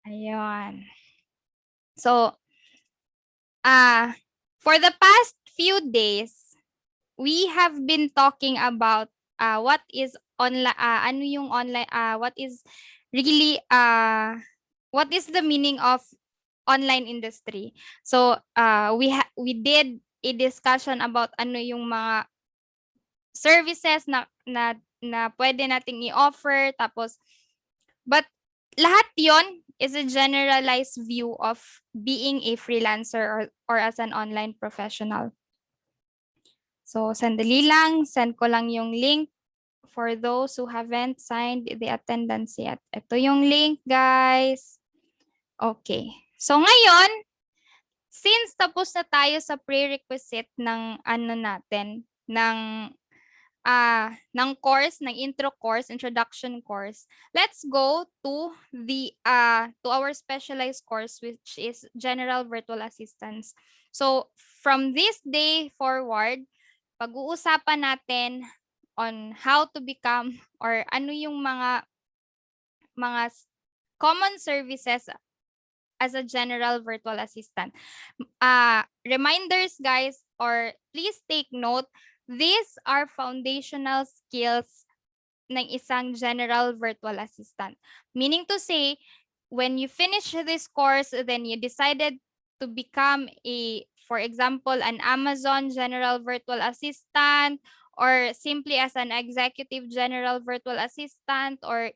Ayun. So, for the past few days, we have been talking about what is online, ano yung online, what is really, what is the meaning of online industry. So, we did a discussion about ano yung mga services na pwede nating i-offer, tapos but lahat yon is a generalized view of being a freelancer or as an online professional. So, sandali lang, send ko lang yung link for those who haven't signed the attendance yet. Ito yung link, guys. Okay. So, ngayon, since tapos na tayo sa prerequisite ng ano natin, ng course, ng intro course, introduction course, let's go to to our specialized course, which is General Virtual Assistance. So, from this day forward, pag-uusapan natin on how to become or ano yung mga common services as a general virtual assistant. Reminders, guys, or please take note, these are foundational skills ng isang general virtual assistant. Meaning to say, when you finish this course, then you decided to become for example, an Amazon general virtual assistant, or simply as an executive general virtual assistant, or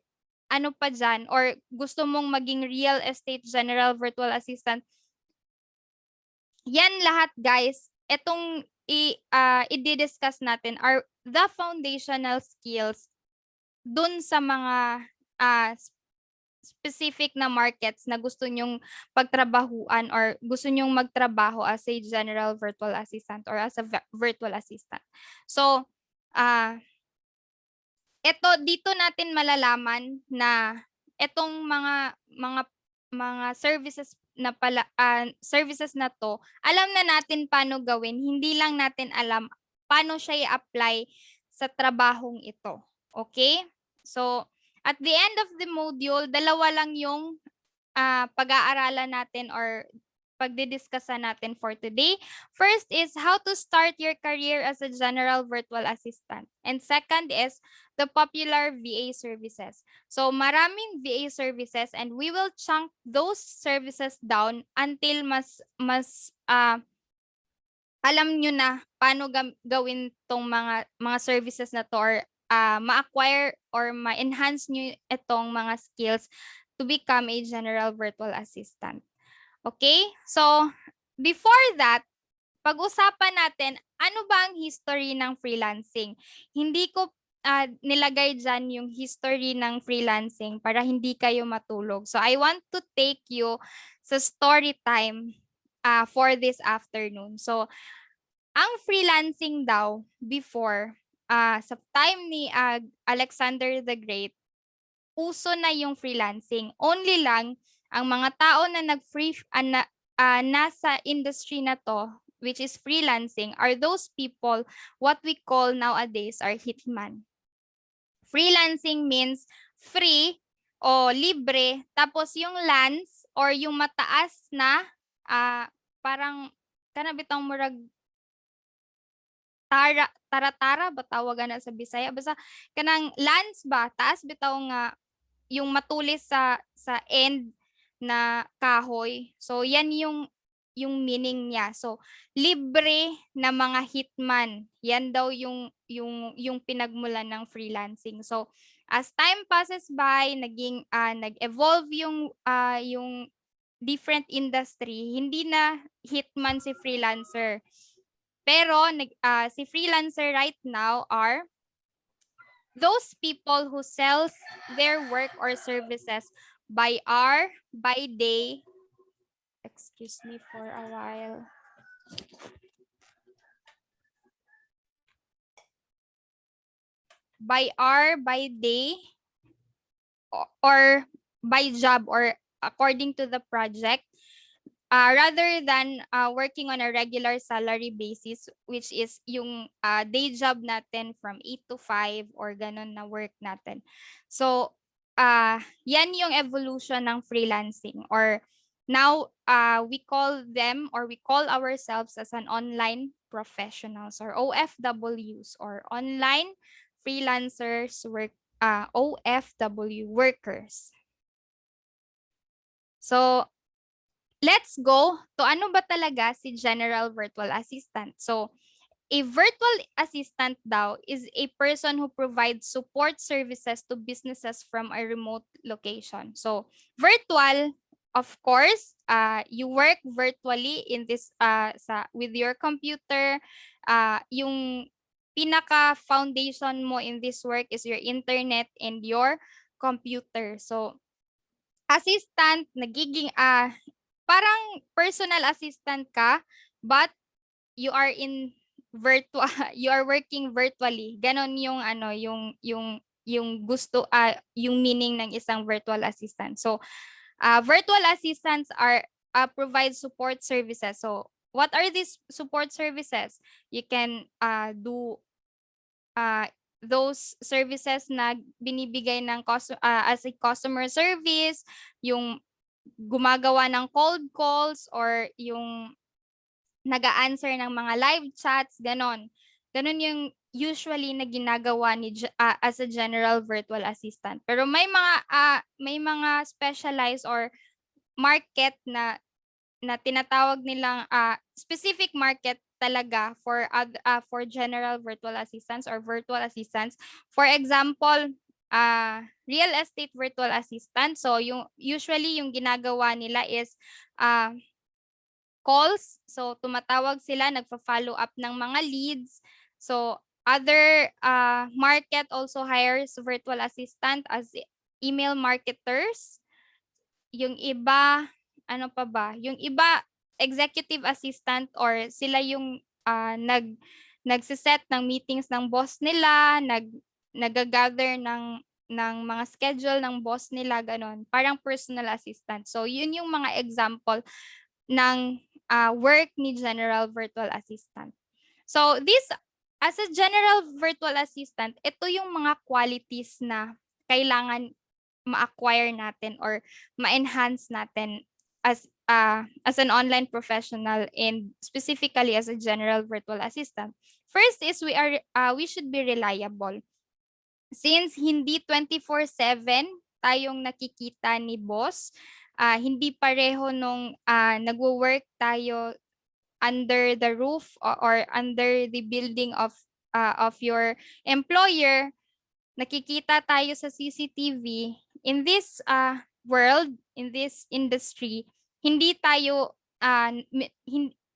ano pa dyan, or gusto mong maging real estate general virtual assistant, yan lahat, guys, itong i-discuss natin are the foundational skills dun sa mga specific na markets na gusto nyong pagtrabahuan or gusto nyong magtrabaho as a general virtual assistant or as a virtual assistant. So, dito natin malalaman na itong mga services na services na to, alam na natin paano gawin, hindi lang natin alam paano siya i-apply sa trabahong ito. Okay? So, at the end of the module, dalawa lang yung pag-aaralan natin or pagdidiscussa natin for today. First is how to start your career as a general virtual assistant. And second is the popular VA services. So maraming VA services and we will chunk those services down until mas alam nyo na paano gawin tong mga services na to or ma-acquire or ma-enhance nyo itong mga skills to become a general virtual assistant. Okay? So, before that, pag-usapan natin, ano ba ang history ng freelancing? Hindi ko nilagay dyan yung history ng freelancing para hindi kayo matulog. So, I want to take you sa story time for this afternoon. So, ang freelancing daw before, sa time ni Alexander the Great, uso na yung freelancing. Only lang, ang mga tao na nasa industry na to, which is freelancing, are those people what we call nowadays are hitman. Freelancing means free o libre, tapos yung lance or yung mataas na parang kanabitang murag tara-tara ba tawagan na sa Bisaya, basta kanang lance ba taas bitaw nga yung matulis sa end na kahoy. So yan yung meaning niya. So libre na mga hitman. Yan daw yung pinagmulan ng freelancing. So as time passes by, nag-evolve yung different industry. Hindi na hitman si freelancer. Pero si freelancer right now are those people who sells their work or services by hour, by day. Excuse me for a while. By hour, by day, or by job or according to the project, rather than working on a regular salary basis, which is yung day job natin from 8 to 5 or ganon na work natin. So, yan yung evolution ng freelancing, or now we call them, or we call ourselves as an online professionals, or OFWs, or online freelancers, OFW workers. So let's go to ano ba talaga si General Virtual Assistant. So a virtual assistant daw is a person who provides support services to businesses from a remote location. So virtual, of course, you work virtually in this with your computer. Yung pinaka foundation mo in this work is your internet and your computer. So assistant, nagiging parang personal assistant ka, but you are in virtual you are working virtually. Ganon yung ano, yung gusto yung meaning ng isang virtual assistant. So virtual assistants are provide support services. So what are these support services? You can do those services na binibigay ng as a customer service, yung gumagawa ng cold calls, or yung nag-a-answer ng mga live chats, ganon. Ganon yung usually na ginagawa ni as a general virtual assistant. Pero may mga specialized or market na tinatawag nilang specific market talaga for general virtual assistants or virtual assistants. For example, real estate virtual assistant. So yung usually yung ginagawa nila is calls. So tumatawag sila, nagfa-follow up ng mga leads. So other market also hires virtual assistant as email marketers. Yung iba, ano pa ba? Yung iba, executive assistant, or sila yung nagsiset ng meetings ng boss nila, nag-gather ng mga schedule ng boss nila, ganon. Parang personal assistant. So yun yung mga example ng work ni general virtual assistant. So this, as a general virtual assistant, ito yung mga qualities na kailangan ma-acquire natin or ma-enhance natin as an online professional, and specifically as a general virtual assistant. First is we should be reliable. Since hindi 24/7 tayong nakikita ni boss, hindi pareho nung nagwo-work tayo under the roof or under the building of your employer. Nakikita tayo sa CCTV. In this world, in this industry, hindi tayo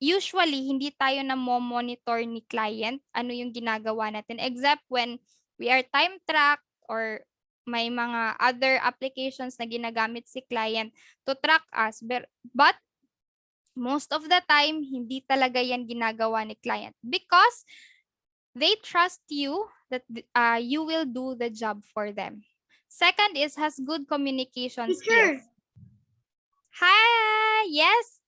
usually hindi tayo monitor ni client ano yung ginagawa natin, except when we are time tracked, or may mga other applications na ginagamit si client to track us. But most of the time, hindi talaga yan ginagawa ni client, because they trust you that you will do the job for them. Second is has good communication skills. Hi, yes.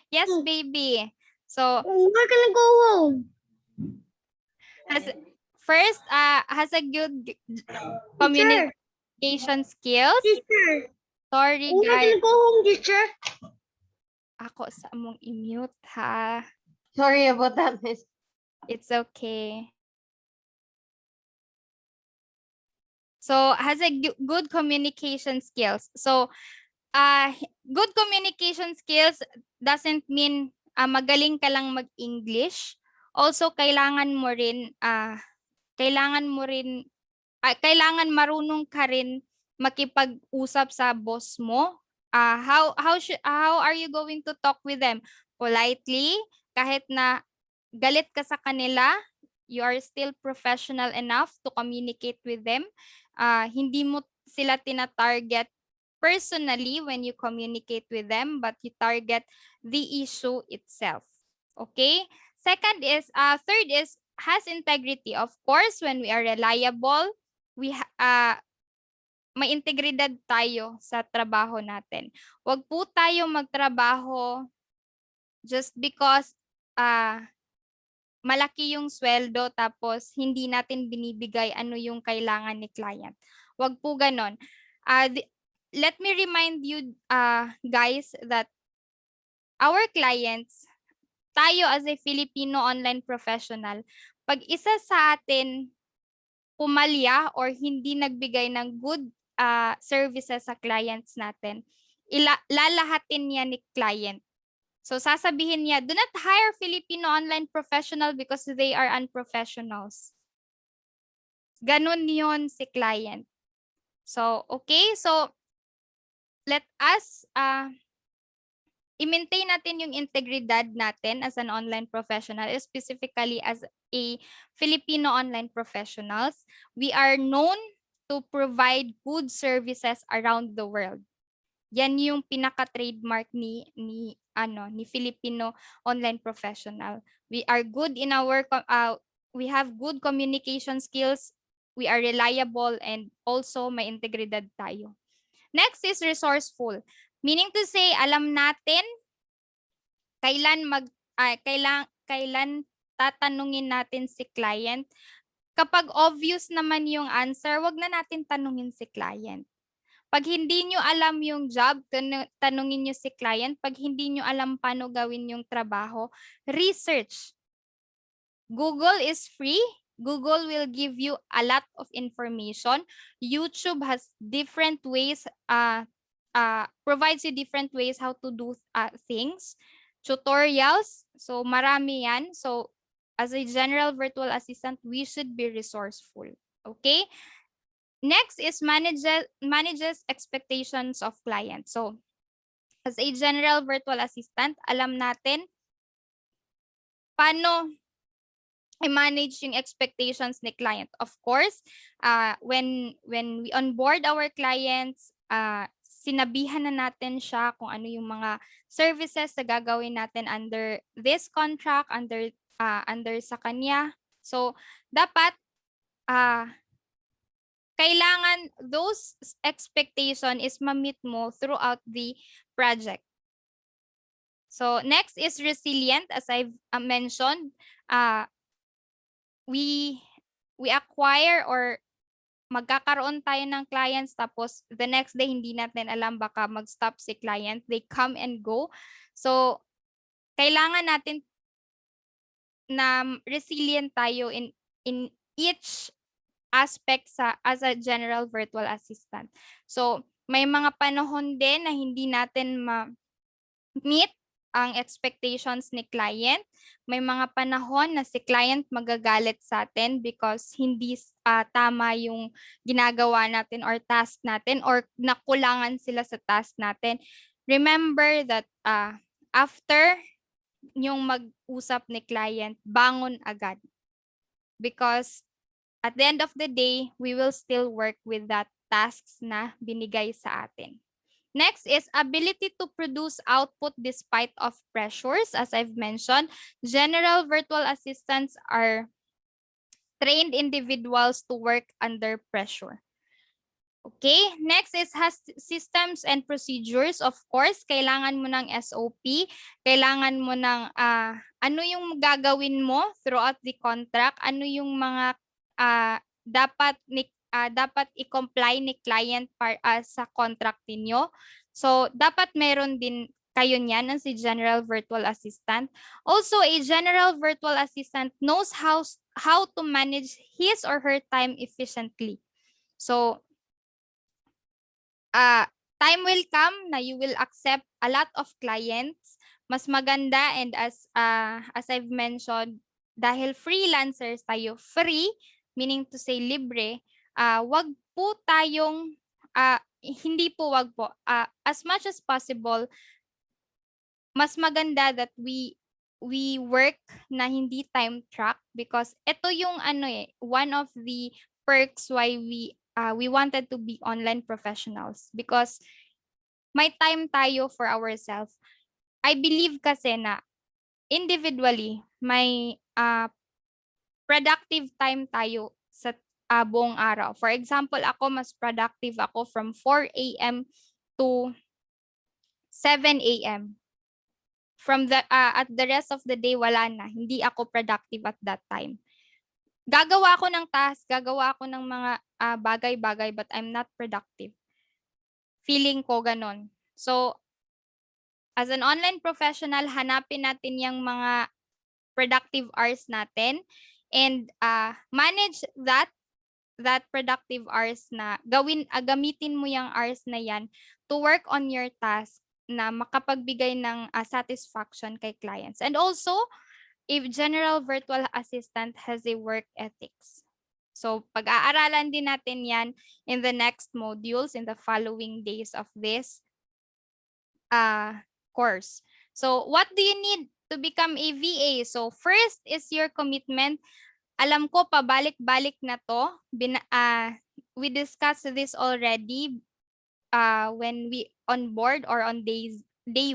Yes, baby. So we're gonna go home. has a good communication skills. Teacher, Sorry, we're guys. gonna go home, teacher. Ako sa mong i-mute, ha. Sorry about that, Miss. It's okay. So has a good communication skills. So good communication skills doesn't mean magaling ka lang mag-English. Also kailangan marunong ka rin makipag-usap sa boss mo. How are you going to talk with them? Politely, kahit na galit ka sa kanila, you are still professional enough to communicate with them. Hindi mo sila tina-target personally when you communicate with them, but you target the issue itself. Okay? Third is has integrity. Of course, when we are reliable, may integridad tayo sa trabaho natin. Huwag po tayo magtrabaho just because malaki yung sweldo tapos hindi natin binibigay ano yung kailangan ni client. Wag po ganon. Let me remind you guys that our clients, tayo as a Filipino online professional, pag isa sa atin pumalya or hindi nagbigay ng good services sa clients natin, lalahatin niya ni client. So sasabihin niya, do not hire Filipino online professional because they are unprofessionals. Ganun yon si client. So, okay. So, let us i-maintain natin yung integridad natin as an online professional, specifically as a Filipino online professionals. We are known to provide good services around the world. Yan yung pinaka-trademark ni Filipino online professional. We are good in our we have good communication skills, we are reliable, and also may integridad tayo. Next is resourceful. Meaning to say, alam natin kailan tatanungin natin si client. Kapag obvious naman yung answer, wag na natin tanungin si client. Pag hindi nyo alam yung job, tanungin nyo si client. Pag hindi nyo alam paano gawin yung trabaho, research. Google is free. Google will give you a lot of information. YouTube has different ways, provides you different ways how to do things. Tutorials, so marami yan. So as a general virtual assistant, we should be resourceful. Okay? Next is manages expectations of clients. So as a general virtual assistant, alam natin paano i-manage yung expectations ni client. Of course, when we onboard our clients, sinabihan na natin siya kung ano yung mga services na gagawin natin under this contract, under sa kanya. So, dapat kailangan those expectation is ma-meet mo throughout the project. So, next is resilient. As I've mentioned, we acquire or magkakaroon tayo ng clients tapos the next day hindi natin alam, baka mag-stop si client. They come and go. So, kailangan natin na resilient tayo in each aspect as a general virtual assistant. So, may mga panahon din na hindi natin ma-meet ang expectations ni client. May mga panahon na si client magagalit sa atin because hindi tama yung ginagawa natin or task natin or nakulangan sila sa task natin. Remember that after yung mag-usap ni client, bangon agad. Because at the end of the day, we will still work with that tasks na binigay sa atin. Next is ability to produce output despite of pressures. As I've mentioned, general virtual assistants are trained individuals to work under pressure. Okay, next is has systems and procedures. Of course, kailangan mo ng SOP, kailangan mo ng ano yung gagawin mo throughout the contract, ano yung mga dapat i-comply ni client sa contract niyo. So, dapat meron din kayo niyan ang si General Virtual Assistant. Also, a General Virtual Assistant knows how to manage his or her time efficiently. So, time will come na you will accept a lot of clients. Mas maganda, and as I've mentioned, dahil freelancers tayo, free, meaning to say libre, wag po tayong, hindi po wag po, as much as possible, mas maganda that we work na hindi time track because ito yung one of the perks why we wanted to be online professionals because may time tayo for ourselves. I believe kasi na individually may productive time tayo sa buong araw. For example, ako mas productive ako from 4 a.m. to 7 a.m. From at the rest of the day wala na. Hindi ako productive at that time. gagawa ako ng task, gagawa ako ng mga bagay-bagay, but I'm not productive. Feeling ko ganon. So, as an online professional, hanapin natin yung mga productive hours natin and manage that productive hours na gamitin mo yung hours na yan to work on your task na makapagbigay ng satisfaction kay clients. And also, if general virtual assistant has a work ethics. So, pag-aaralan din natin yan in the next modules, in the following days of this course. So, what do you need to become a VA? So, first is your commitment. Alam ko, pabalik-balik na to. We discussed this already when we on board or on day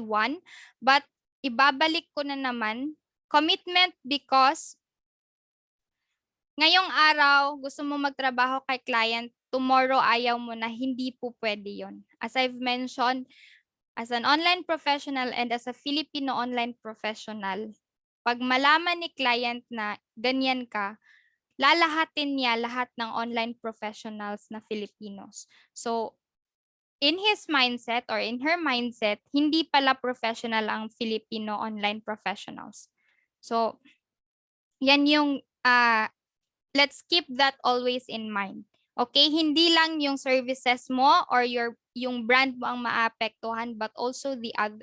1. But, ibabalik ko na naman. Commitment because ngayong araw, gusto mo magtrabaho kay client, tomorrow ayaw mo na, hindi po pwede yon. As I've mentioned, as an online professional and as a Filipino online professional, pag malaman ni client na ganyan ka, lalahatin niya lahat ng online professionals na Filipinos. So, in his mindset or in her mindset, hindi pala professional ang Filipino online professionals. So, yan yung let's keep that always in mind. Okay, hindi lang yung services mo or yung brand mo ang maapektuhan, but also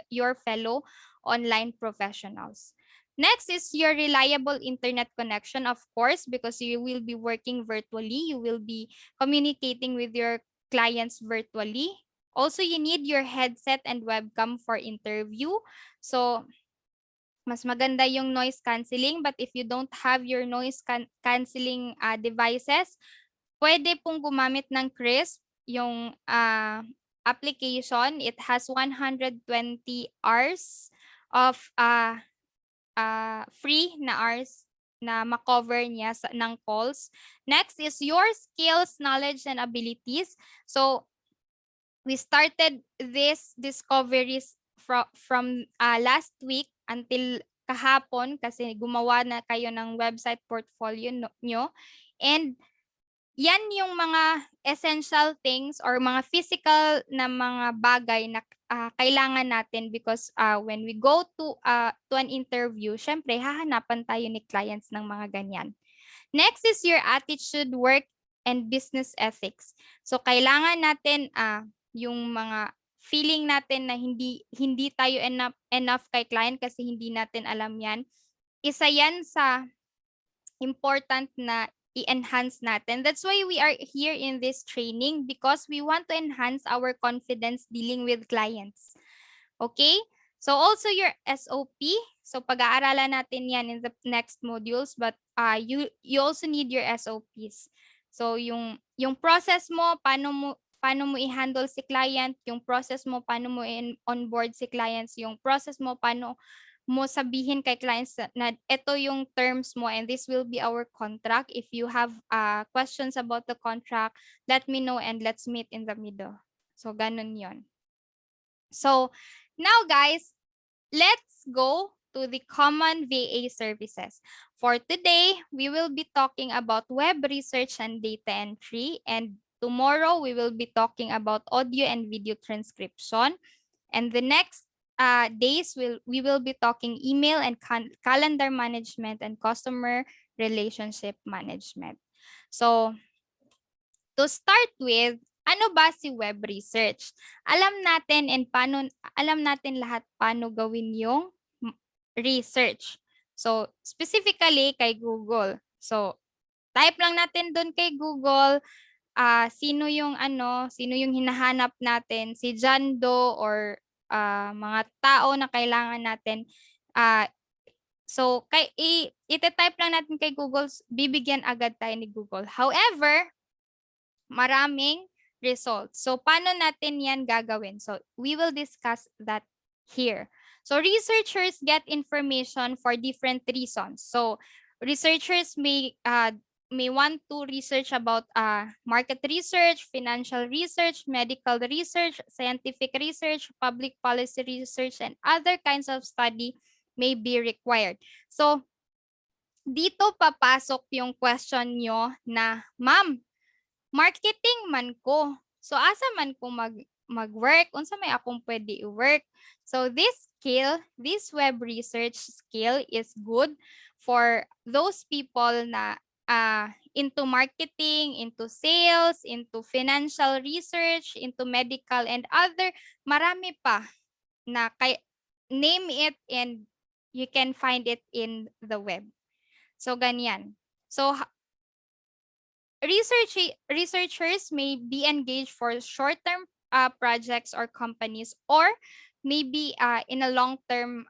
your fellow online professionals. Next is your reliable internet connection, of course, because you will be working virtually. You will be communicating with your clients virtually. Also, you need your headset and webcam for interview. So, mas maganda yung noise cancelling, but if you don't have your noise cancelling devices, pwede pong gumamit ng Crisp, yung application. It has 120 hours of free na hours na makover niya ng calls. Next is your skills, knowledge, and abilities. So, we started this discoveries from last week until kahapon kasi gumawa na kayo ng website portfolio nyo. And yan yung mga essential things or mga physical na mga bagay na kailangan natin because when we go to an interview, syempre hahanapan tayo ni clients ng mga ganyan. Next is your attitude, work, and business ethics. So kailangan natin yung mga feeling natin na hindi tayo enough kay client kasi hindi natin alam yan. Isa yan sa important na i-enhance natin. That's why we are here in this training because we want to enhance our confidence dealing with clients. Okay? So also your SOP. So pag-aaralan natin yan in the next modules, but you also need your SOPs. So yung process mo, paano mo i-handle si client, yung process mo, paano mo onboard si clients, yung process mo, paano mo sabihin kay clients na ito yung terms mo and this will be our contract. If you have questions about the contract, let me know and let's meet in the middle. So ganun yon. So now guys, let's go to the common VA services. For today, we will be talking about web research and data entry, and tomorrow we will be talking about audio and video transcription. And the next days, we will be talking email and calendar management and customer relationship management. So, to start with, ano ba si web research? Alam natin lahat paano gawin yung research. So, specifically kay Google. So, type lang natin doon kay Google, sino yung hinahanap natin, si John Doe or mga tao na kailangan natin. So, ite-type lang natin kay Google, bibigyan agad tayo ni Google. However, maraming results. So, paano natin yan gagawin? So, we will discuss that here. So, researchers get information for different reasons. So, researchers may want to research about market research, financial research, medical research, scientific research, public policy research, and other kinds of study may be required. So, dito papasok yung question nyo na, Ma'am, marketing man ko. So asa man ko mag-work, unsa may akong pwede i-work. So this skill, this web research skill is good for those people na into marketing, into sales, into financial research, into medical and other, marami pa na name it and you can find it in the web. So ganyan. So researchers may be engaged for short-term projects or companies, or maybe in a long-term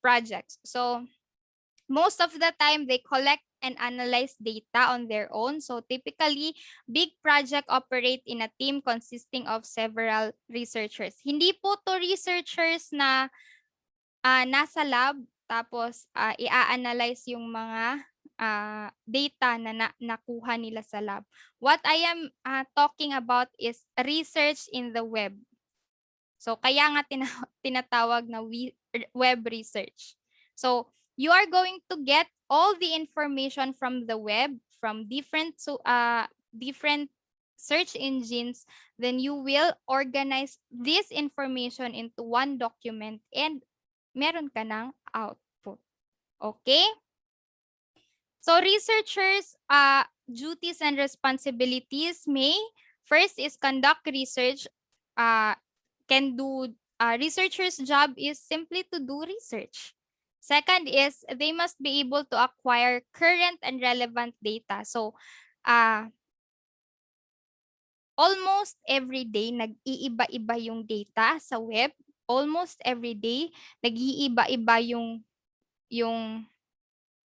projects. So most of the time, they collect and analyze data on their own. So typically, big project operate in a team consisting of several researchers. Hindi po to researchers na nasa lab tapos i-analyze yung mga data na nakuha nila sa lab. What I am talking about is research in the web. So kaya nga tinatawag na web research. So you are going to get all the information from the web, from different search engines. Then you will organize this information into one document and meron ka ng output. Okay? So researchers' duties and responsibilities may, first is conduct research. Researcher's job is simply to do research. Second is they must be able to acquire current and relevant data. So almost every day nag-iiba-iba yung data sa web. Almost every day nag-iiba-iba yung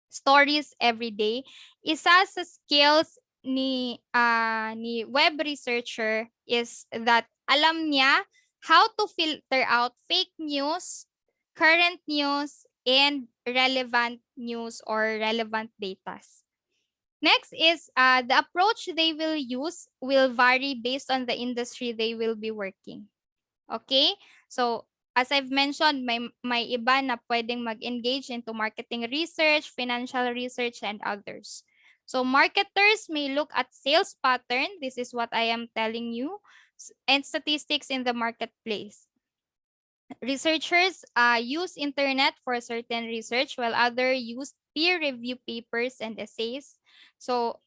stories every day. Isa sa skills ni web researcher is that alam niya how to filter out fake news, current news, and relevant news or relevant data. Next is the approach they will use will vary based on the industry they will be working. Okay? So as I've mentioned, may iba na pwedeng mag-engage into marketing research, financial research, and others. So marketers may look at sales pattern. This is what I am telling you, and statistics in the marketplace. Researchers use internet for certain research, while others use peer review papers and essays. So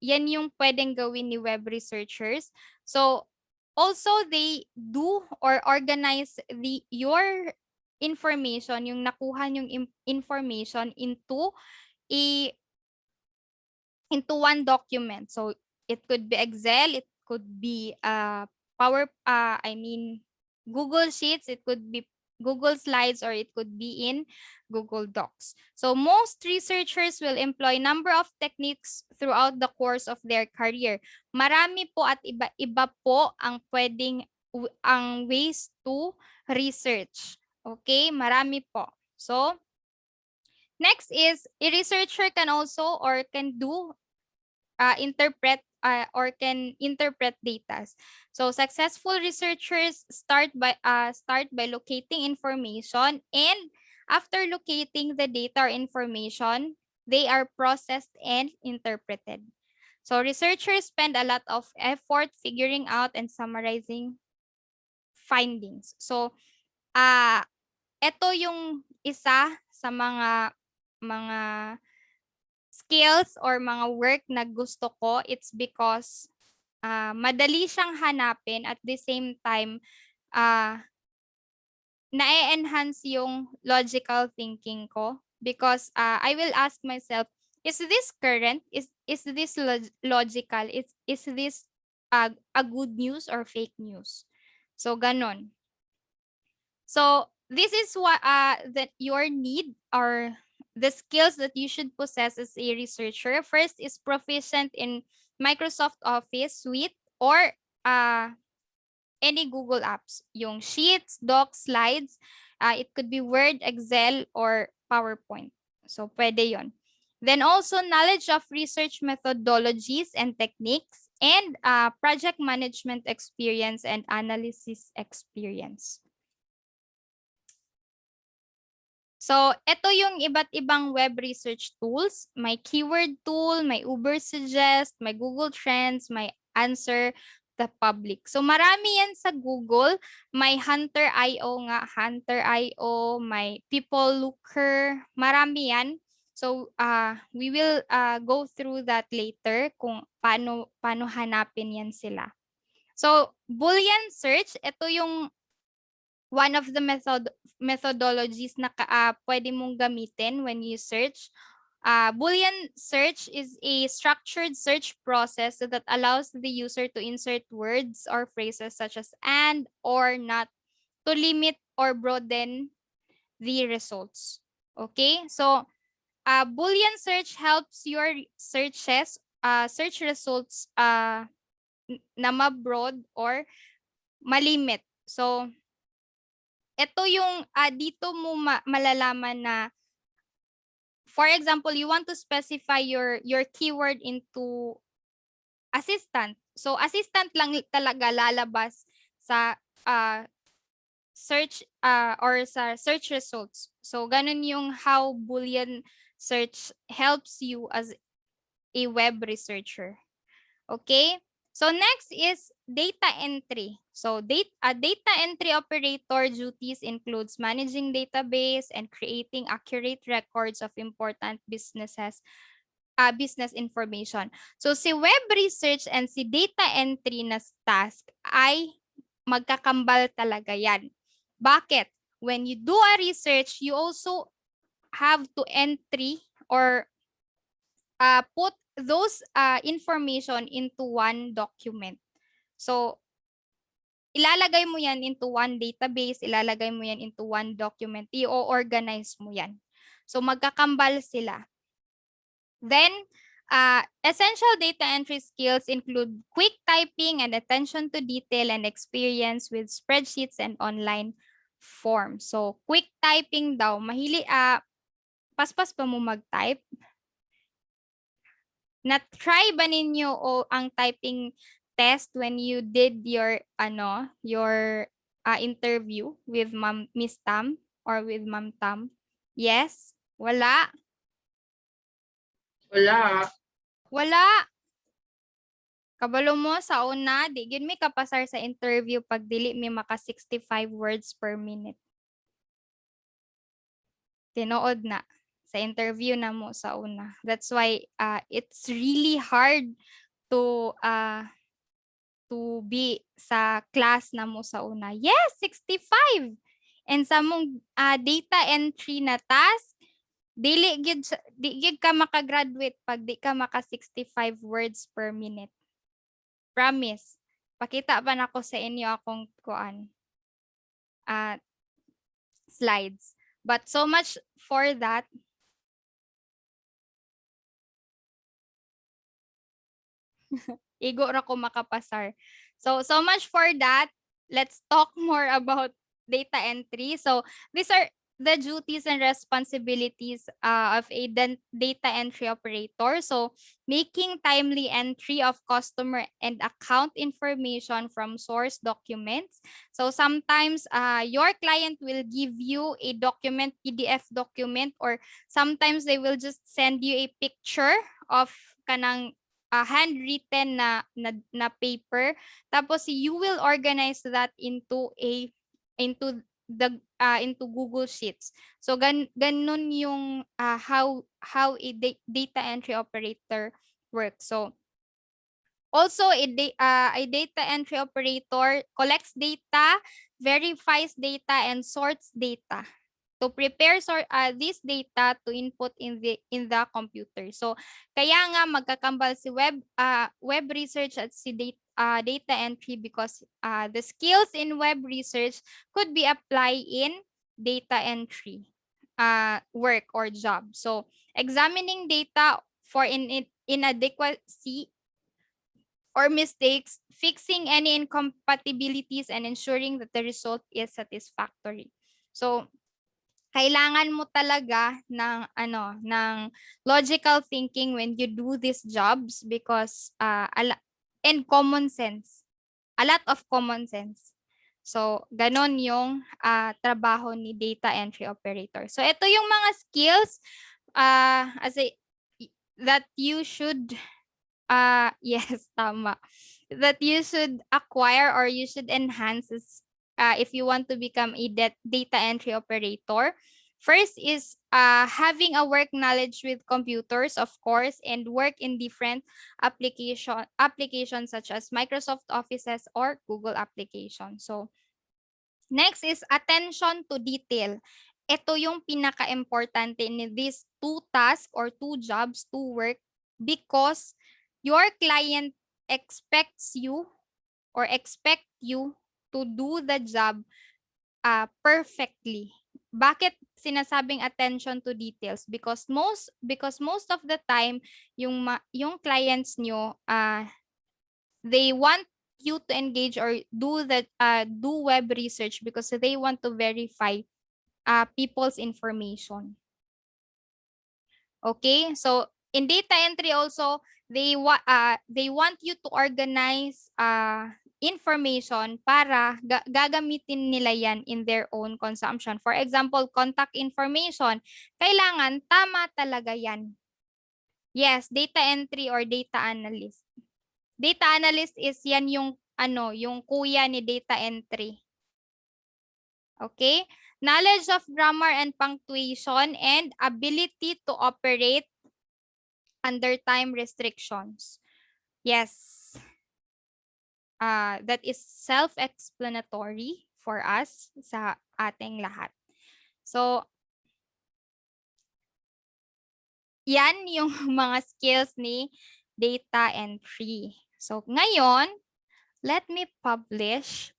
yan yung pwedeng gawin ni web researchers. So also, they do or organize your information, yung nakuha yung information into one document. So it could be Excel, it could be Google Sheets, it could be Google Slides, or it could be in Google Docs. So most researchers will employ number of techniques throughout the course of their career. Marami po at iba-iba po ang ang ways to research. Okay, marami po. So next is a researcher can also or can do interpret data. So successful researchers start by locating information, and after locating the data or information, they are processed and interpreted. So researchers spend a lot of effort figuring out and summarizing findings. So ito yung isa sa mga skills or mga work na gusto ko. It's because madali siyang hanapin, at the same time na-enhance yung logical thinking ko, because I will ask myself, is this current? Is this logical? Is this a good news or fake news? So ganon. So this is what that your need or the skills that you should possess as a researcher. First is proficient in Microsoft Office suite or any Google apps. Yung Sheets, Docs, Slides, it could be Word, Excel, or PowerPoint. So pwede yon. Then also knowledge of research methodologies and techniques, and project management experience and analysis experience. So, ito yung iba't ibang web research tools. May keyword tool, may Uber Suggest, may Google Trends, may Answer the Public. So, marami yan sa Google. May Hunter.io nga, Hunter.io, may People Looker, marami yan. So, we will go through that later kung paano hanapin yan sila. So, Boolean search, ito yung one of the methodologies na pwede mong gamitin when you search. Boolean search is a structured search process that allows the user to insert words or phrases such as and or not to limit or broaden the results. Okay? So, Boolean search helps your search results na ma-broad or malimit. So, ito yung dito mo malalaman na, for example, you want to specify your keyword into assistant. So, assistant lang talaga lalabas sa search or sa search results. So, ganun yung how Boolean search helps you as a web researcher. Okay? So next is data entry. So data entry operator duties includes managing database and creating accurate records of important business information. So si web research and si data entry na task ay magkakambal talaga yan. Bakit? When you do a research, you also have to entry or put those information into one document. So, ilalagay mo yan into one database, ilalagay mo yan into one document, i-organize mo yan. So, magkakambal sila. Then, essential data entry skills include quick typing and attention to detail and experience with spreadsheets and online forms. So, quick typing daw, paspas pa mo mag-type? Na-try ba ninyo ang typing test when you did your interview with Miss Tam or with Ma'am Tam? Yes? Wala? Wala. Kabalo mo sa una, di gid mi kapasar sa interview pag dili mi maka 65 words per minute. Tinuod na sa interview na mo sa una. That's why it's really hard to be sa class na mo sa una. Yes, 65. And sa mong data entry na task, di gid ka makagraduate pag di ka maka 65 words per minute. Promise. Pakita pa nako sa inyo akong slides. But so much for that. Igo ra ko makapasar. So much for that. Let's talk more about data entry. So these are the duties and responsibilities of a data entry operator. So making timely entry of customer and account information from source documents. So sometimes your client will give you a document, PDF document, or sometimes they will just send you a picture of kanang handwritten na paper, tapos you will organize that into Google Sheets. So ganun yung how a data entry operator works. So also a data entry operator collects data, verifies data, and sorts data to prepare this data to input in the computer. So kaya nga magkakambal si web research at si data entry because the skills in web research could be applied in data entry work or job. So examining data for inadequacy or mistakes, fixing any incompatibilities, and ensuring that the result is satisfactory. So kailangan mo talaga ng logical thinking when you do these jobs because and common sense. A lot of common sense. So, ganon yung trabaho ni data entry operator. So, ito yung mga skills that you should yes, tama. That you should acquire or you should enhance if you want to become a data entry operator. First is having a work knowledge with computers, of course, and work in different applications such as Microsoft Offices or Google applications. So, next is attention to detail. Ito yung pinaka-importante in these two tasks or two jobs to work because your client expect you to do the job perfectly. Bakit sinasabing attention to details? Because most of the time yung clients nyo they want you to engage or do web research because they want to verify people's information. Okay, so in data entry also, they want you to organize information para gagamitin nila yan in their own consumption. For example, contact information, kailangan tama talaga yan. Yes, data entry or data analyst. Data analyst is yan yung yung kuya ni data entry. Okay? Knowledge of grammar and punctuation and ability to operate under time restrictions. Yes. That is self-explanatory for us sa ating lahat. So, yan yung mga skills ni data entry. So, ngayon, let me publish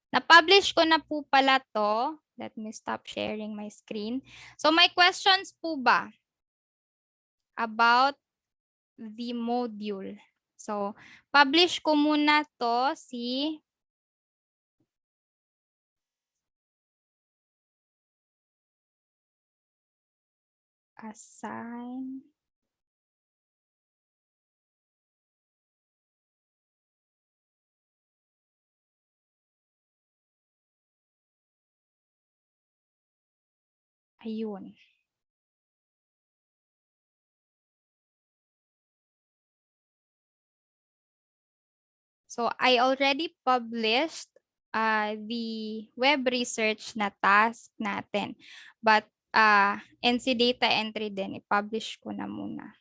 na-publish ko na po pala to. Let me stop sharing my screen. So, may questions po ba about the module? So, publish ko muna to assign. Ayun. So, I already published the web research na task natin. But, NC data entry din, i-publish ko na muna.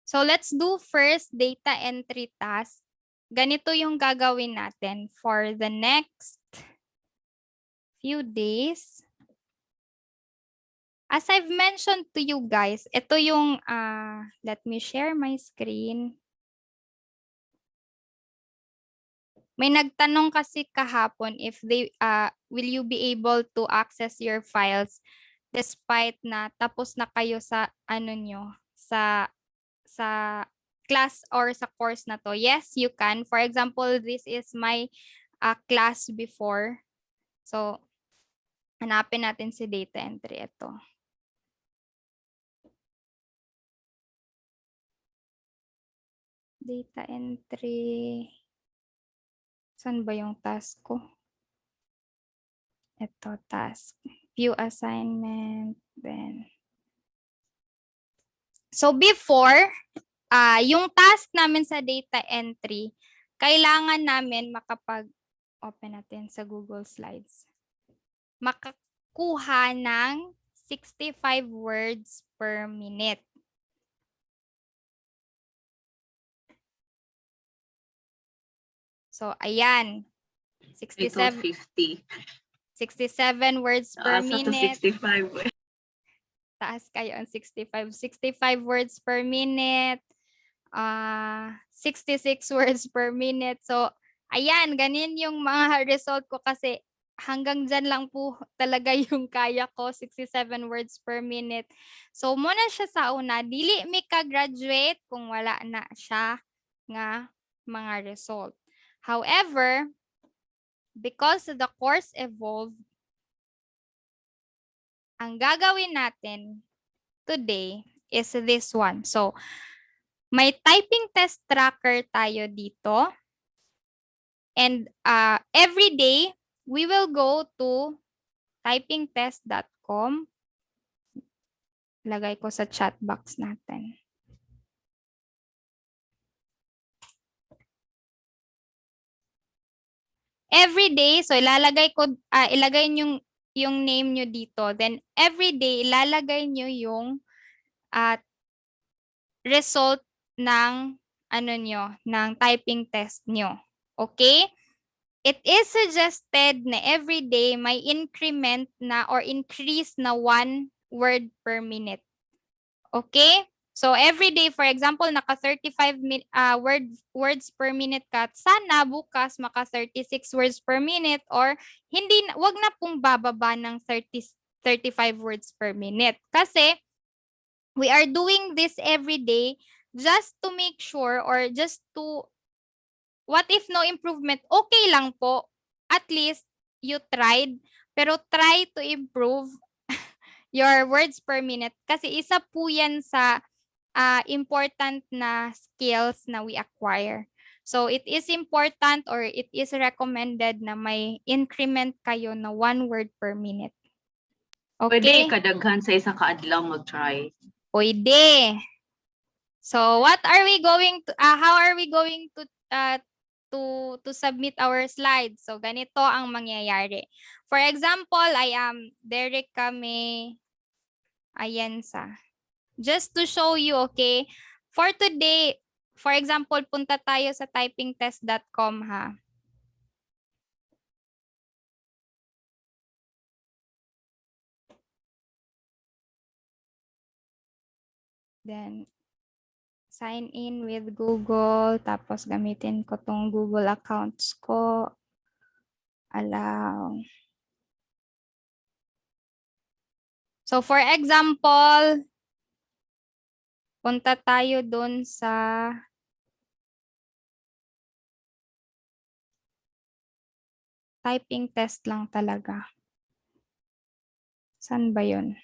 So, let's do first data entry task. Ganito yung gagawin natin for the next few days. As I've mentioned to you guys, ito yung, let me share my screen. May nagtanong kasi kahapon if will you be able to access your files despite na tapos na kayo sa sa class or sa course na to. Yes, you can. For example, this is my class before. So, hanapin natin si data entry. Ito. Data entry. Saan ba yung task ko? Ito, task. View assignment. Then. So, before, yung task namin sa data entry, kailangan namin open natin sa Google Slides. Makakuha ng 65 words per minute. So, ayan. 67 words per minute. 65. Taas kayo ang 65. 65 words per minute. 66 words per minute. So, ayan, ganyan yung mga result ko kasi hanggang dyan lang po talaga yung kaya ko, 67 words per minute. So, muna siya sa una, dili mi ka-graduate kung wala na siya nga mga result. However, because the course evolved, ang gagawin natin today is this one. So, may typing test tracker tayo dito. And every day, we will go to typingtest.com. Lagay ko sa chat box natin. Every day, so ilagay niyo yung name nyo dito. Then every day, ilalagay nyo yung result ng ng typing test nyo. Okay? It is suggested na every day may increment na or increase na 1 word per minute. Okay? So every day, for example, naka 35 words per minute ka, sana bukas maka 36 words per minute or wag na pong bababa ng 35 words per minute. Kasi we are doing this every day just to make sure or just to, what if no improvement? Okay lang po. At least you tried, pero try to improve your words per minute kasi isa po yan sa important na skills na we acquire. So it is important or it is recommended na may increment kayo na 1 word per minute. Pwede Okay? kadaghan sa isang kaadlaw mag-try. Pwede. So what are we going to how are we going to submit our slides? So ganito ang mangyayari. For example, I am Derek Kame Ayensa. Just to show you, okay? For today, for example, punta tayo sa typingtest.com ha. Then, sign in with Google. Tapos, gamitin ko tong Google accounts ko. Allow. So, for example, punta tayo dun sa typing test lang talaga. Saan ba yun?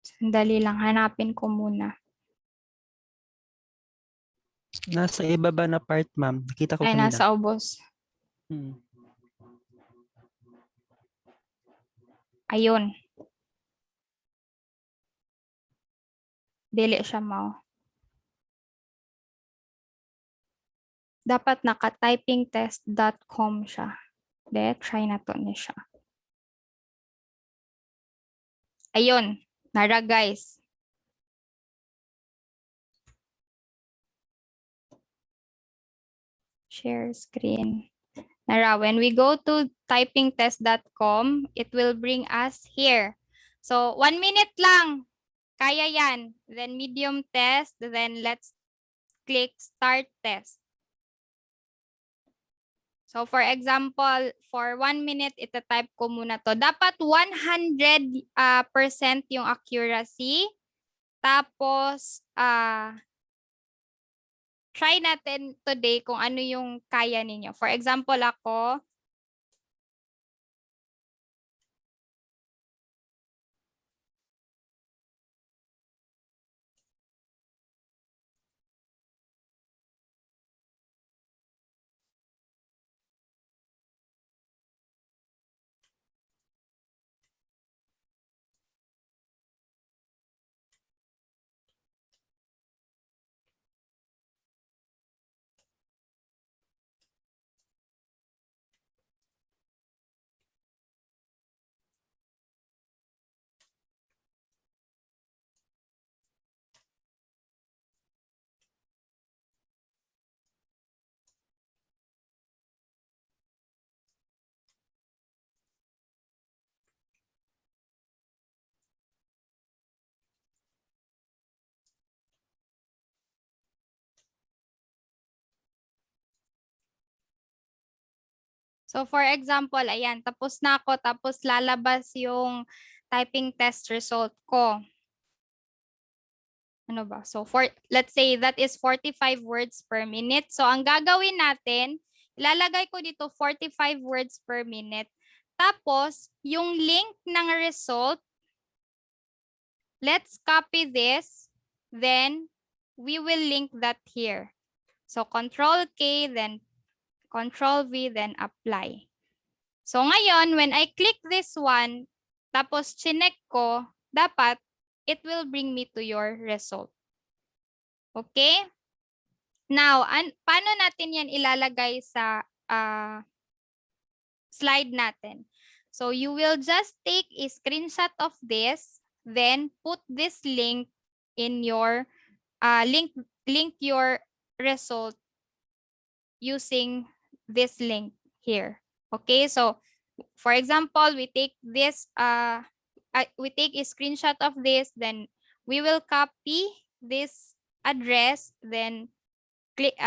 Sandali lang, hanapin ko muna. Nasa ibaba na part, ma'am. Nakita ko Ay, kanina. nasa ubos. Ayun. Dili siya mao. Dapat naka-typingtest.com siya. De, try na to niya siya. Ayun. Nara, guys. Share screen. Nara, when we go to typingtest.com, it will bring us here. So, 1 minute lang. Kaya yan. Then medium test. Then let's click start test. So, for example, for 1 minute, ita-type ko muna to. Dapat 100% yung accuracy. Tapos, try natin today kung ano yung kaya ninyo. For example, ako, so for example, ayan, tapos na ako, tapos lalabas yung typing test result ko. Ano ba? So, let's say that is 45 words per minute. So, ang gagawin natin, ilalagay ko dito 45 words per minute. Tapos, yung link ng result, let's copy this. Then, we will link that here. So, Control K, then Control V, then apply. So, ngayon, when I click this one, tapos chinek ko, dapat, it will bring me to your result. Okay? Now, paano natin yan ilalagay sa slide natin? So, you will just take a screenshot of this, then put this link in your, link your result using this link here. Okay? So, for example, we take this, we take a screenshot of this, then we will copy this address, then click,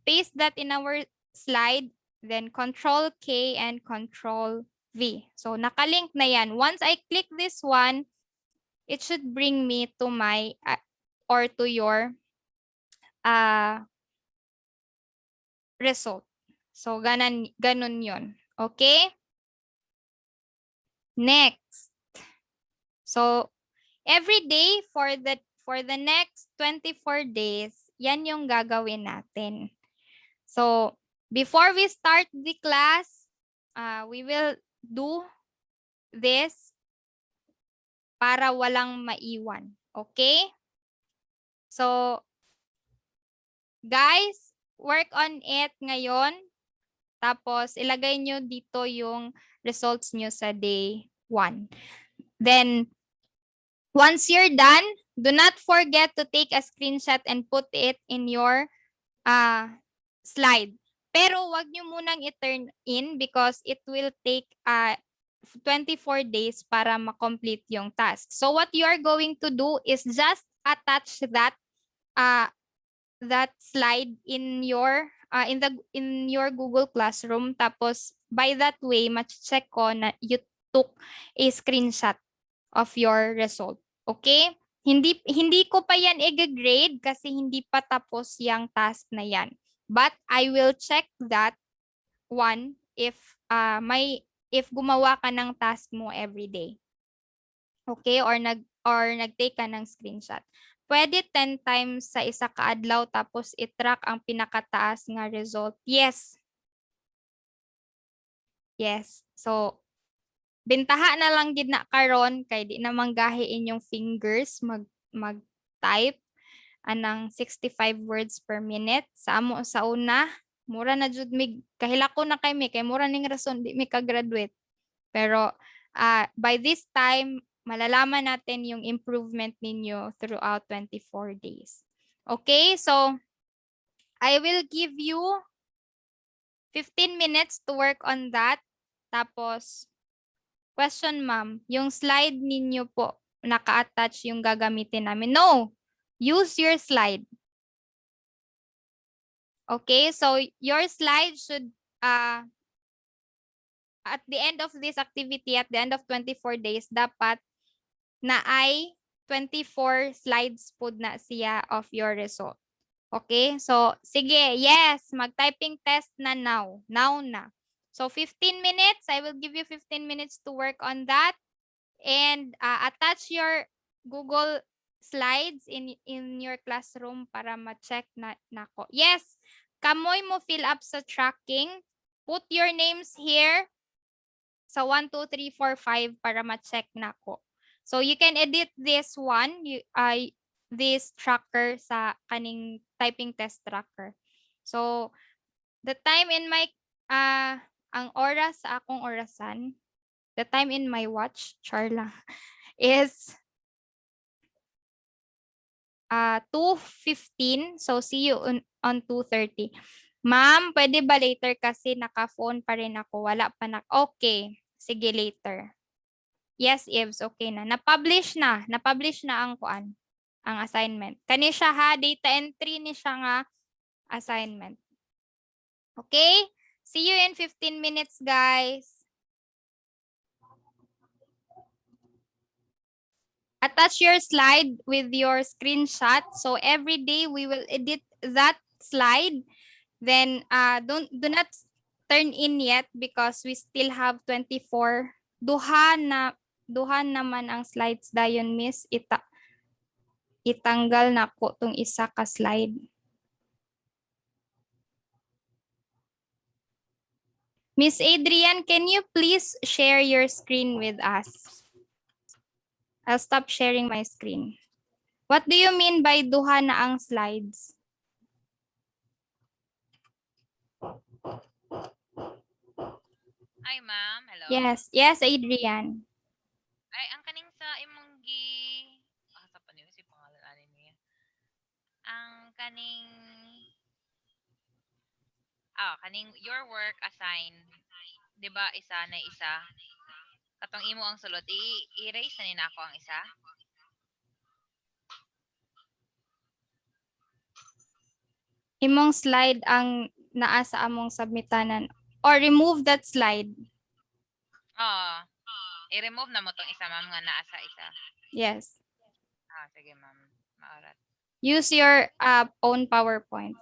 paste that in our slide, then Control K and Control V. So, nakalink na yan. Once I click this one, it should bring me to my, or to your result. So, ganun yun. Okay? Next. So, every day for the next 24 days, yan yung gagawin natin. So, before we start the class, we will do this para walang maiwan. Okay? So, guys, work on it ngayon. Tapos, ilagay nyo dito yung results nyo sa day 1. Then, once you're done, do not forget to take a screenshot and put it in your slide. Pero wag nyo munang i-turn in because it will take 24 days para ma-complete yung task. So what you are going to do is just attach that slide in your in your Google Classroom, tapos by that way ma-check ko na you took a screenshot of your result. Okay? Hindi ko pa yan i-grade kasi hindi pa tapos yung task na yan. But I will check that one if gumawa ka ng task mo every day. Okay? Or nag-take ka ng screenshot. Pwede 10 times sa isa kaadlaw tapos i-track ang pinakataas nga result. Yes. Yes. So, bintaha na lang gid na karon kay di na manggahi inyong fingers mag-type anang 65 words per minute. Sa amo sa una, mura na jud mig kahilako na kay mura ning rason di mi ka-graduate. Pero by this time malalaman natin yung improvement ninyo throughout 24 days. Okay? So, I will give you 15 minutes to work on that. Tapos, question ma'am, yung slide ninyo po, naka-attach yung gagamitin namin. No! Use your slide. Okay? So, your slide should, at the end of this activity, at the end of 24 days, dapat na ay 24 slides po na siya of your result. Okay? So, sige, yes, mag-typing test na now. Now na. So, 15 minutes. I will give you 15 minutes to work on that. And attach your Google Slides in your classroom para ma-check na nako. Yes, kamoy mo fill up sa tracking. Put your names here sa 1, 2, 3, 4, 5 para ma-check nako. So, you can edit this one, this tracker sa kaning typing test tracker. So, the time in my, ang oras sa akong orasan, the time in my watch, Charla, is 2:15. So, see you on 2:30. Ma'am, pwede ba later kasi naka-phone pa rin ako. Wala pa na. Okay. Sige, later. Yes, Ibs, okay na. Na-publish na ang kuan, ang assignment. Kani siya ha, data entry ni siya nga assignment. Okay? See you in 15 minutes, guys. attach your slide with your screenshot. So every day we will edit that slide. Then do not turn in yet because we still have 24. Duha naman ang slides dayon, Miss. Itanggal na ko tong isa ka slide. Miss Adrian, can you please share your screen with us? I'll stop sharing my screen. What do you mean by duha na ang slides? Ay, ma'am. Hello. Yes, Adrian. Ay, ang kaning sa imong sa panin si pangalan ani niya. Ang kaning your work assigned. 'Di ba isa na isa? Katong imo ang sulod, i-erase na nina ako ang isa. Imong slide ang naa sa among submitanan. Or remove that slide. Oo. I-remove na mo tong isa, ma'am, nga naa sa isa. Yes. Sige, ma'am. Maarat. Use your own PowerPoint.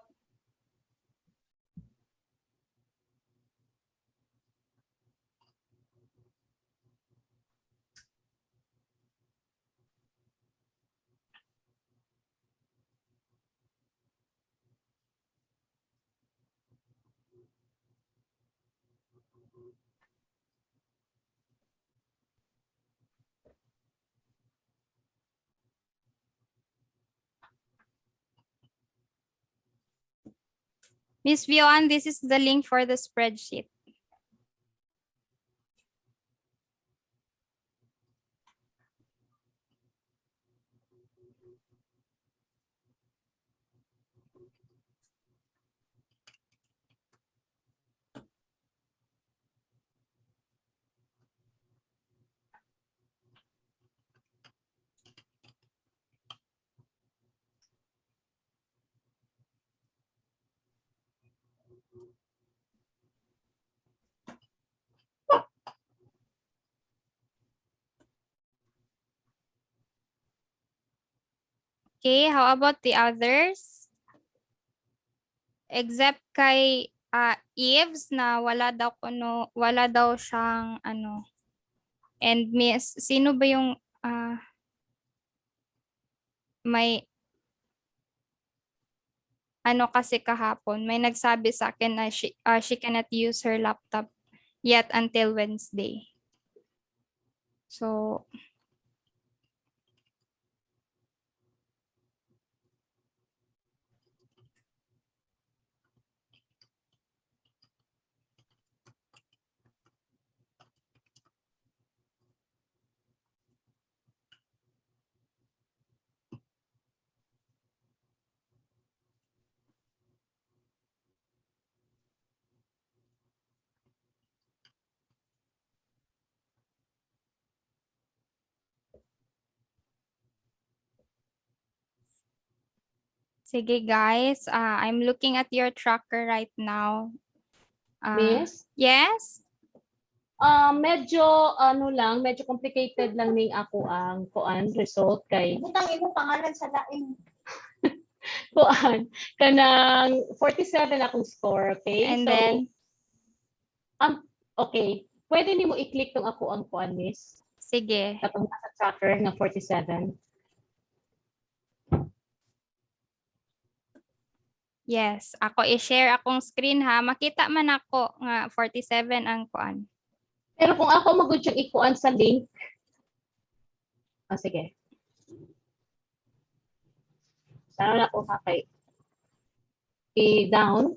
Miss Vioan, this is the link for the spreadsheet. Okay, how about the others? Except kay Eves na wala daw siyang ano. And Miss, sino ba yung may ano kasi kahapon, may nagsabi sa akin na she cannot use her laptop yet until Wednesday. So, sige guys, I'm looking at your tracker right now. Miss? Yes? Medyo medyo complicated lang ning ako ang result kay Butang imo pangalan sa lain. kanang 47 akong score, okay? And then, okay, pwede nimo i-click tong ako ang Miss. sige. Katong sa tracker nga 47. Yes, ako i-share akong screen ha. Makita man ako nga 47 ang kuan. Pero kung ako magud yung ikuan sa link, sige. Sana na ko kay i-down.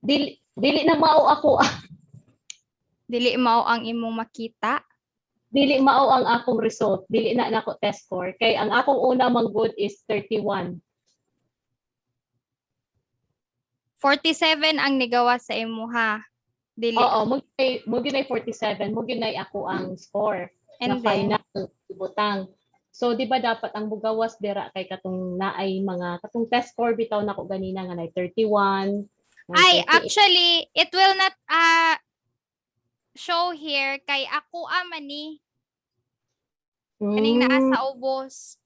Dili na mao ako. Dili mao ang imong makita. Dili mao ang akong result. Dili na nako test score. Kay ang akong una manggod is 31. 47 ang nigawa sa imo ha. Dili. Oo, mo gyud 47, mo gyud ako ang score And na then, final ibutang. So di ba dapat ang bugawas dira kay katong naay mga katong test score bitaw nako ganina nga nay 31. ay, actually, it will not show here kay ako man ni kaning naa Mm. sa ubos.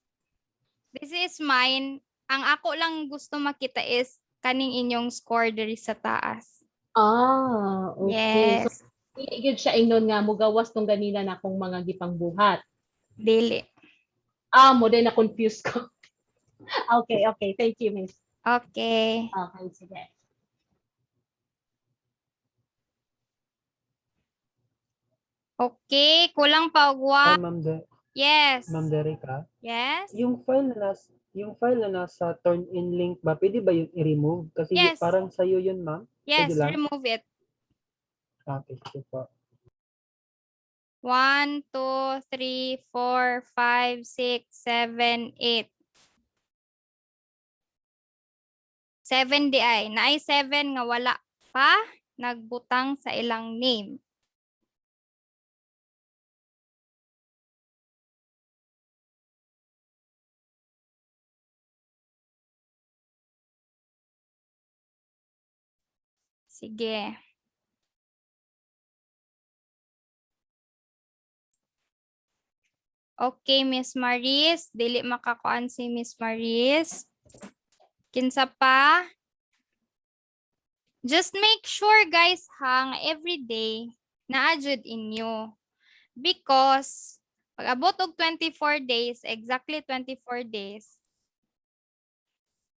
This is mine. Ang ako lang gusto makita is kaning inyong score diri sa taas. Okay. So, Yes. yun siya ingnon nga mugawas tong ganina na akong mga gipangbuhat. Dili. Mo din na confuse ko. Okay. Thank you, Miss. Okay. Okay, sige. Okay, kulang pa og one. Yes. Ma'am Derica, Yes. yung file na nasa turn in link ba, pwede ba yun i-remove? Kasi Yes. parang sa'yo yun, ma'am. Yes, Pwede lang? remove it. Okay, sige po. 1, 2, 3, 4, 5, 6, 7, 8. 7 di ay. Naay 7 nga wala pa nagbutang sa ilang name. Sige. Okay, Miss Maris. Dili makakuan si Miss Maris. Kinsa pa? Just make sure guys ha, nga everyday na-adjud inyo. Because pag abot og 24 days, exactly 24 days,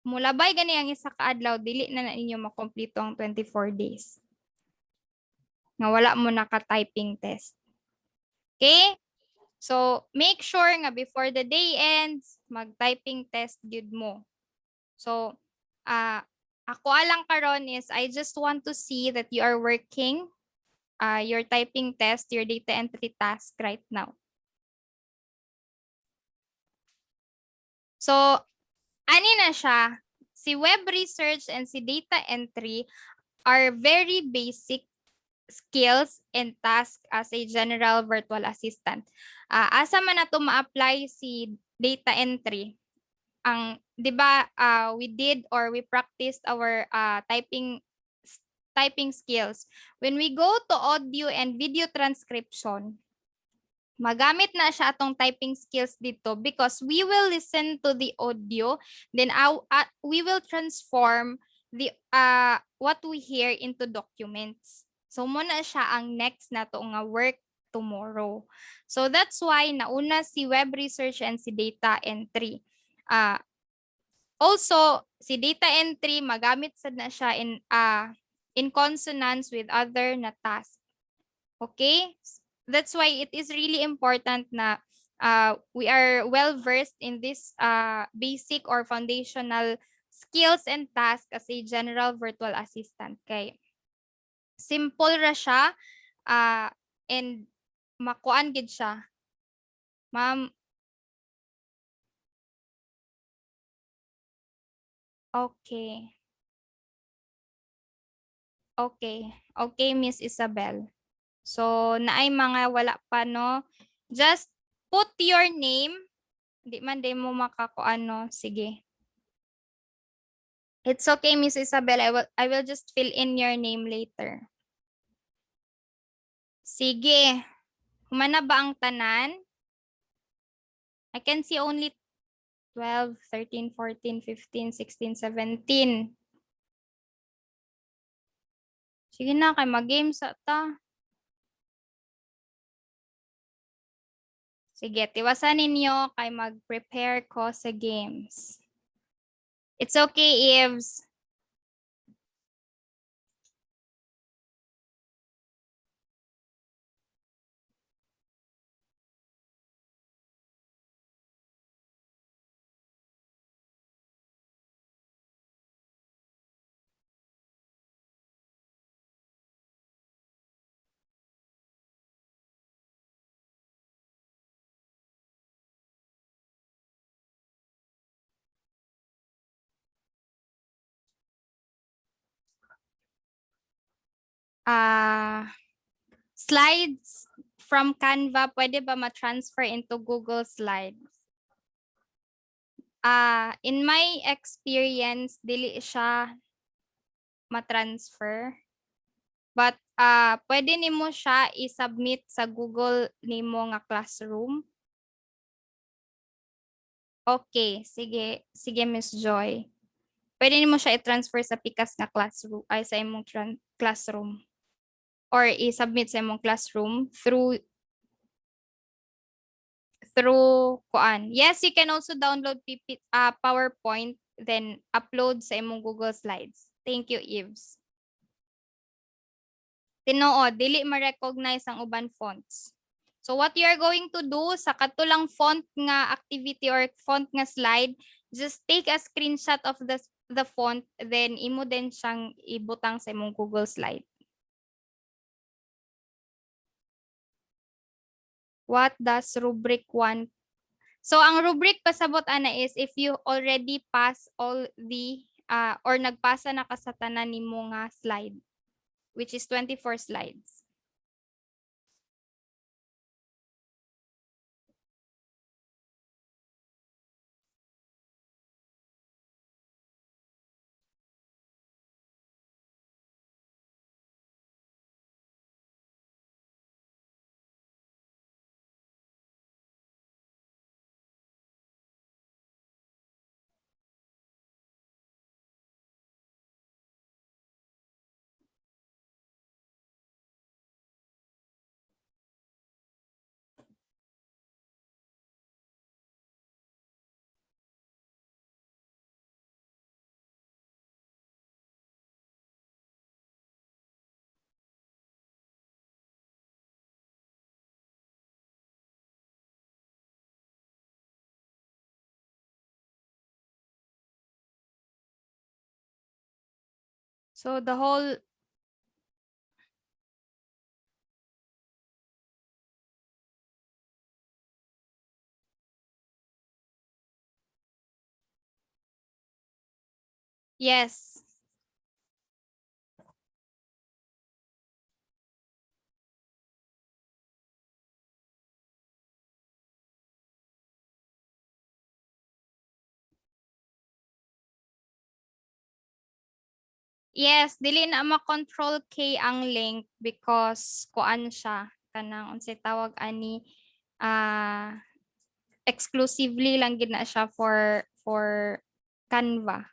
mulabay gani ang isa ka adlaw, dili na ninyo makompleto ang 24 days. Nga wala mo naka-typing test. Okay? So, make sure nga before the day ends, mag-typing test gyud mo. So, ako alang karon is I just want to see that you are working your typing test, your data entry task right now. So, ani na siya, si web research and si data entry are very basic skills and tasks as a general virtual assistant. Asa man na to ma-apply si data entry? Ang 'di ba we did or we practiced our typing skills. When we go to audio and video transcription, magamit na siya atong typing skills dito because we will listen to the audio, then we will transform the what we hear into documents. So muna siya ang next na to nga work tomorrow. So that's why nauna si web research and si data entry. Also si data entry magamit sad na siya in consonance with other na task. Okay? That's why it is really important na we are well versed in this basic or foundational skills and tasks as a general virtual assistant. Kay simple ra siya and makuan gid siya. Ma'am. Okay. Okay, Miss Isabel. So, naay mga wala pa, no? Just put your name. Di man din mo makakuan, no? Sige. It's okay, Miss Isabel. I will just fill in your name later. Sige. Humana ba ang tanan? I can see only 12, 13, 14, 15, 16, 17. Sige na, kay mag-game sa ta. Sige, tiwasan ninyo kay mag-prepare ko sa games. It's okay, Eves. Slides from Canva, pwede ba ma-transfer into Google Slides? In my experience, dili siya ma-transfer. But pwede nimo siya i-submit sa Google nimo nga Classroom. Okay, sige. Sige, Miss Joy. Pwede nimo siya i-transfer sa Pikas nga Classroom ay sa imong Classroom. Or i-submit sa imong Classroom through kuan. Yes, you can also download PowerPoint then upload sa imong Google Slides. Thank you, Eves. Tinuod, dili ma-recognize ang uban fonts. So what you are going to do sa katulang font nga activity or font nga slide, just take a screenshot of the font then imo din siyang ibutang sa imong Google Slide. What does rubric 1? So ang rubric pasabot ana is if you already pass all the or nagpasa na ka sa tanan nimo nga slide, which is 24 slides. So the whole yes. Yes, dili na ma-control K ang link because kuan siya kanang unsay tawag ani exclusively lang gid na siya for Canva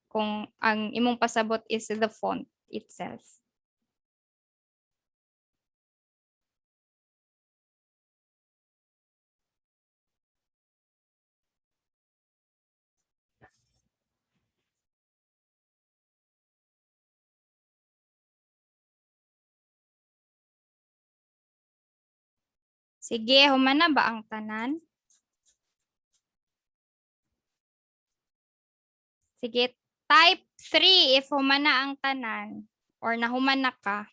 kung ang imong pasabot is the font itself. Sige, human na ba ang tanan? Sige, type 3 if human na ang tanan or nahuman na ka.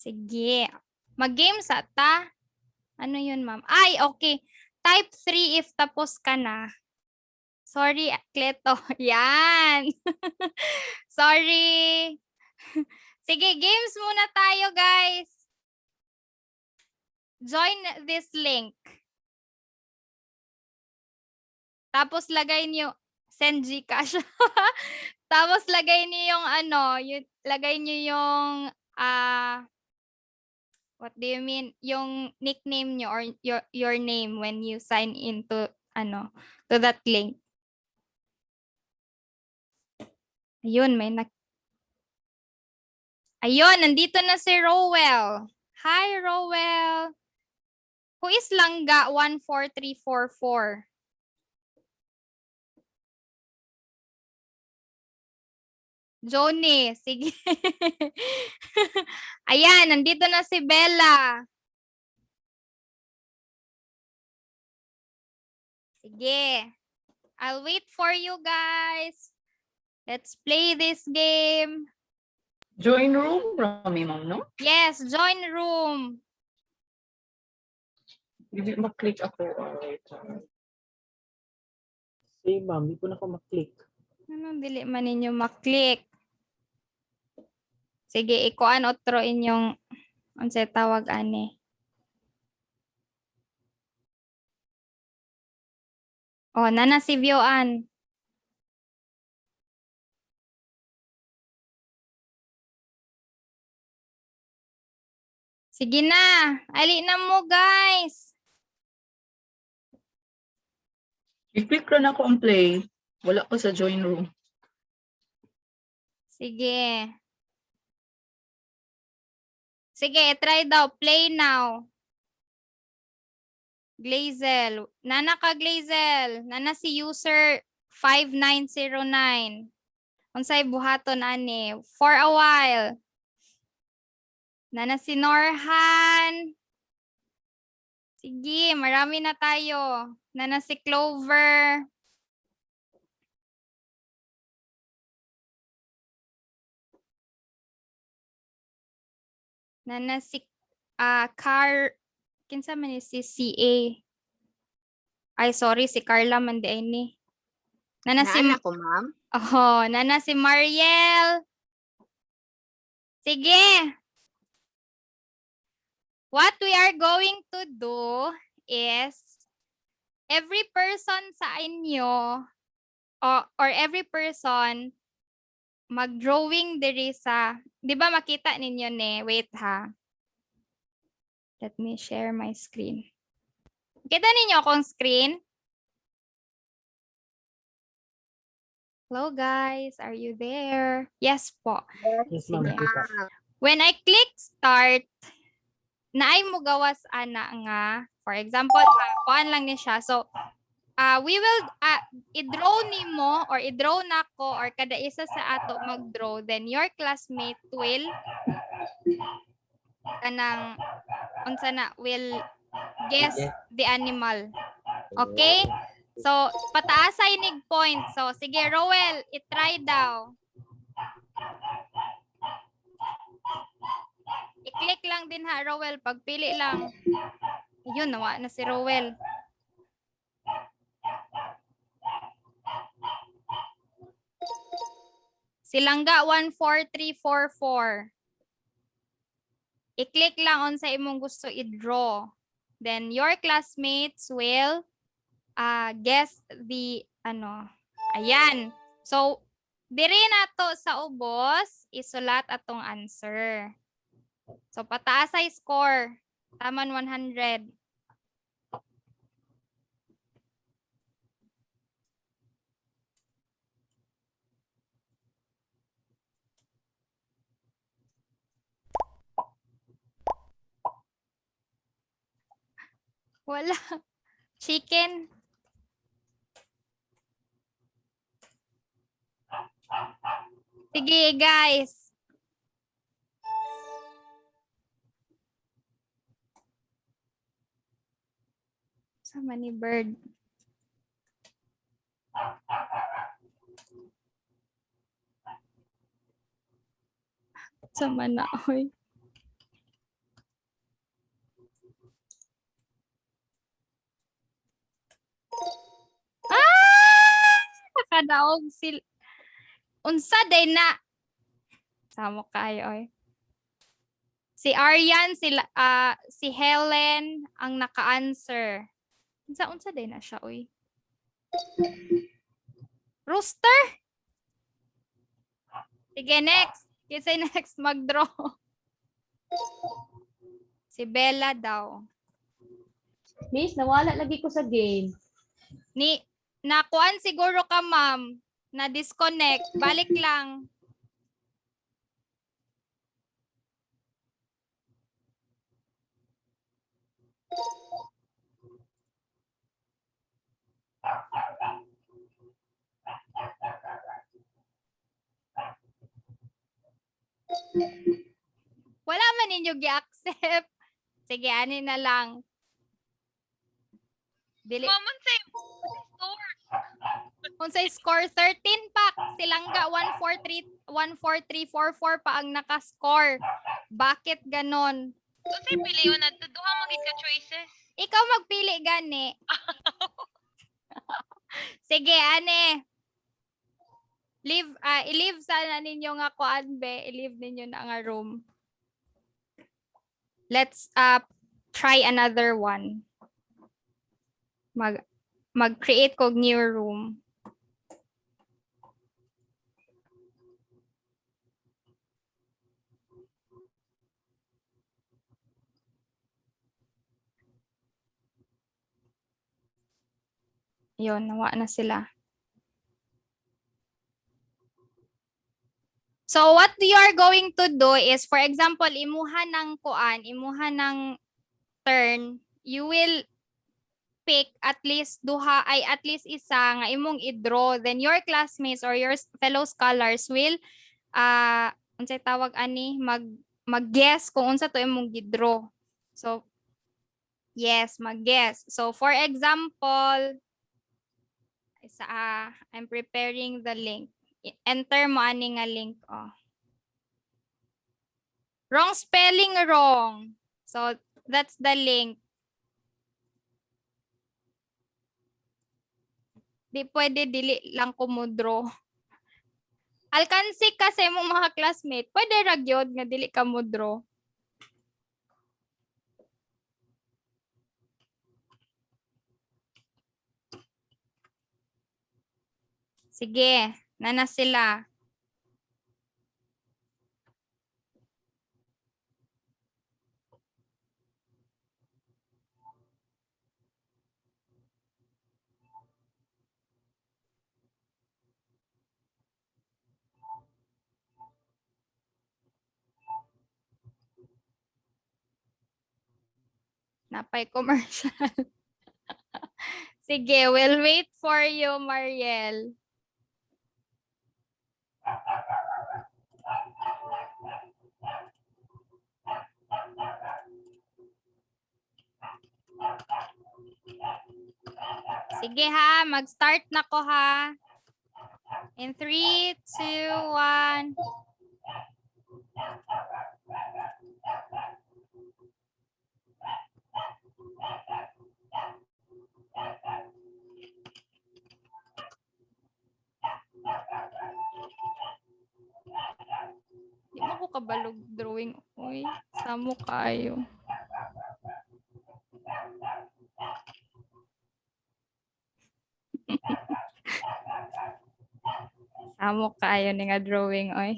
Sige. Mag-game sa ta. Ano yun, ma'am? Ay, okay. Type 3 if tapos ka na. Sorry, Kleto. Yan. Sorry. Sige, games muna tayo, guys. Join this link. Tapos lagay niyo send Gcash. Tapos lagay niyo yung lagay niyo yung what do you mean? Yung nickname niyo or your name when you sign into to that link. Ayun, Ayun, nandito na si Rowell. Hi, Rowell. Who is Langga 14344? Johnny, sige. Ayan, nandito na si Bella. Sige. I'll wait for you guys. Let's play this game. Join room, Rami, ma'am, no? Yes, join room. Hindi maklik ako. Say, ma'am, di po na ako maklik. Anong dili man ninyo maklik? Sige, ikuan otro inyong unsay tawag ani. Oh, nana si Vioan. Sige na. Ali na mo, guys. I-click rin ako ang play. Wala ko sa join room. Sige. Sige, try daw. Play now. Glazel. Nana ka, Glazel. Nana si user 5909. Unsay buhaton ani. For a while. Nana si Norhan. Sige, marami na tayo. Nana si Clover. Nana si kinsa man ni si CA. Ay, sorry, si Carla man di ay ni. Nana si Naan ako, ma'am. Oh, nana si Mariel. Sige. What we are going to do is every person sa inyo or every person mag-drawing diri sa, di ba makita ninyo ni? Wait ha. Let me share my screen. Kita ninyo akong screen? Hello guys, are you there? Yes po. Yes, ma'am. Sige. Kita. When I click start, naay mo gawas ana nga, for example, kuan lang ni siya. So, we will i-draw nimo or i-draw nako or kada isa sa ato mag-draw, then your classmate will kanang unsa na will guess the animal. Okay? So, pataasay nig point. So, sige, Roel, i-try daw. I-click lang din ha, Roel. Pagpili lang. Yun, nawa na si Roel. Silangga 14344. I-click lang on sa imong gusto i-draw. Then your classmates will guess the ayan. So diri nato sa ubos isulat atong answer. So pataas ay score. Taman 100. Wala. Chicken. Sige, guys. Sama ni Bird. Sama na, oy. Nakadaog unsa day na samo kayo oy. Si Aryan, si Helen ang naka-answer. Unsa day na siya oy. Rooster? Sige, next. Kisay next mag-draw. Si Bella daw. Miss, nawala lagi ko sa game. Nakuan siguro ka, ma'am. Na-disconnect. Balik lang. Wala man ninyo gi-accept. Sige, ani na lang. Dili. Mamon sa store. Unsay score 13 pa. Silangga 14344 pa ang naka-score. Bakit ganon? Unsay pili yun na duha magid ka choices. Ikaw magpili gani. Sige, ane. I-leave sana ninyo nga kuan be. I-leave ninyo na nga room. Let's try another one. mag-create kog new room. Yun, nawa na sila. So what you are going to do is, for example, imuha ng kuan, imuha ng turn, you will pick at least duha ay at least isa nga imong i-draw, then your classmates or your fellow scholars will unsay tawag ani mag-guess kung unsa to imong gi-draw. So yes, mag-guess. So for example, I'm preparing the link. Enter mo ani nga link. Oh. Wrong spelling, wrong. So that's the link. Di pwede dili lang ko mo draw. Alkansi kasi mong mga classmate, pwede ra gyud nga dili ka mo draw. Sige, nana sila. Napay commercial. Sige, we'll wait for you, Mariel. Sige ha, mag-start na ko ha. In 3, 2, 1. Di mo ko kabalog drawing. Uy, samo kayo. Samo kayo ni nga drawing, oy.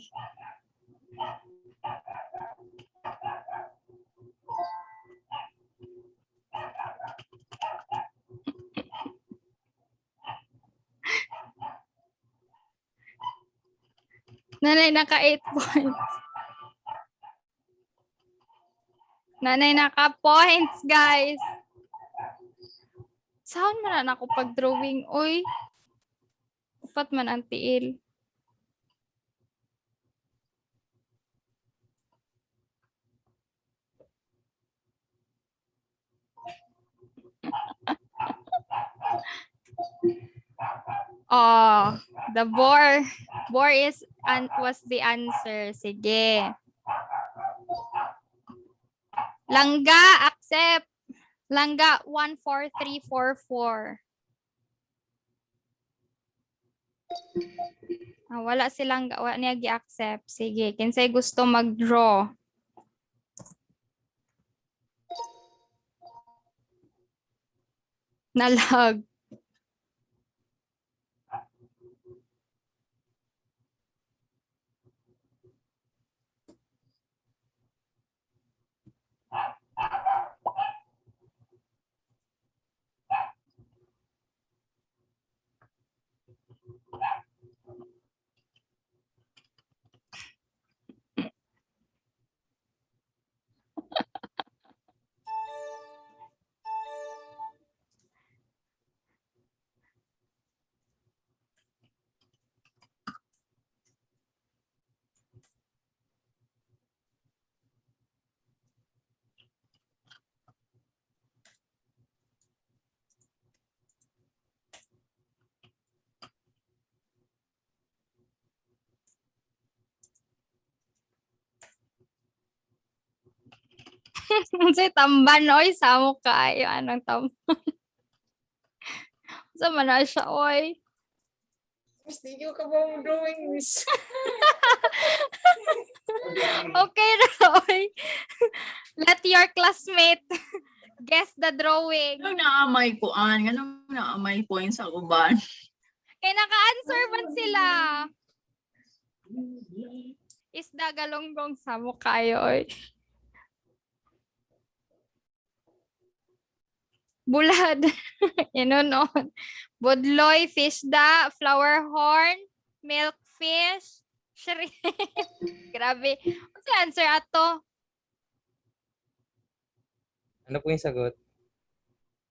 Nanay, naka 8 points. Nanay, naka points, guys. Saan man na ako pag-drawing? Uy, upat man ang tiil. Oh, the boar. Boar was the answer. Sige. Langga, accept. Langga, 14344. Wala silang, wala niya gi-accept. Sige, kinsay gusto mag-draw. Nalag. Unsay tamban, oy, samo kayo. Anong tamban? Sa man na siya, oy. Miss, di ko ka ba mo drawing, miss? Okay na, oy. Let your classmate Guess the drawing. Anong naamay kuan? Anong naamay points sa uban? Kaya naka-answer man sila. Isda galonggong sa mukha yoy. Bulad. Yan noon. Budloy, fishda, flower horn, milkfish, shrimp. Grabe. Ano answer ato? Ano po yung sagot?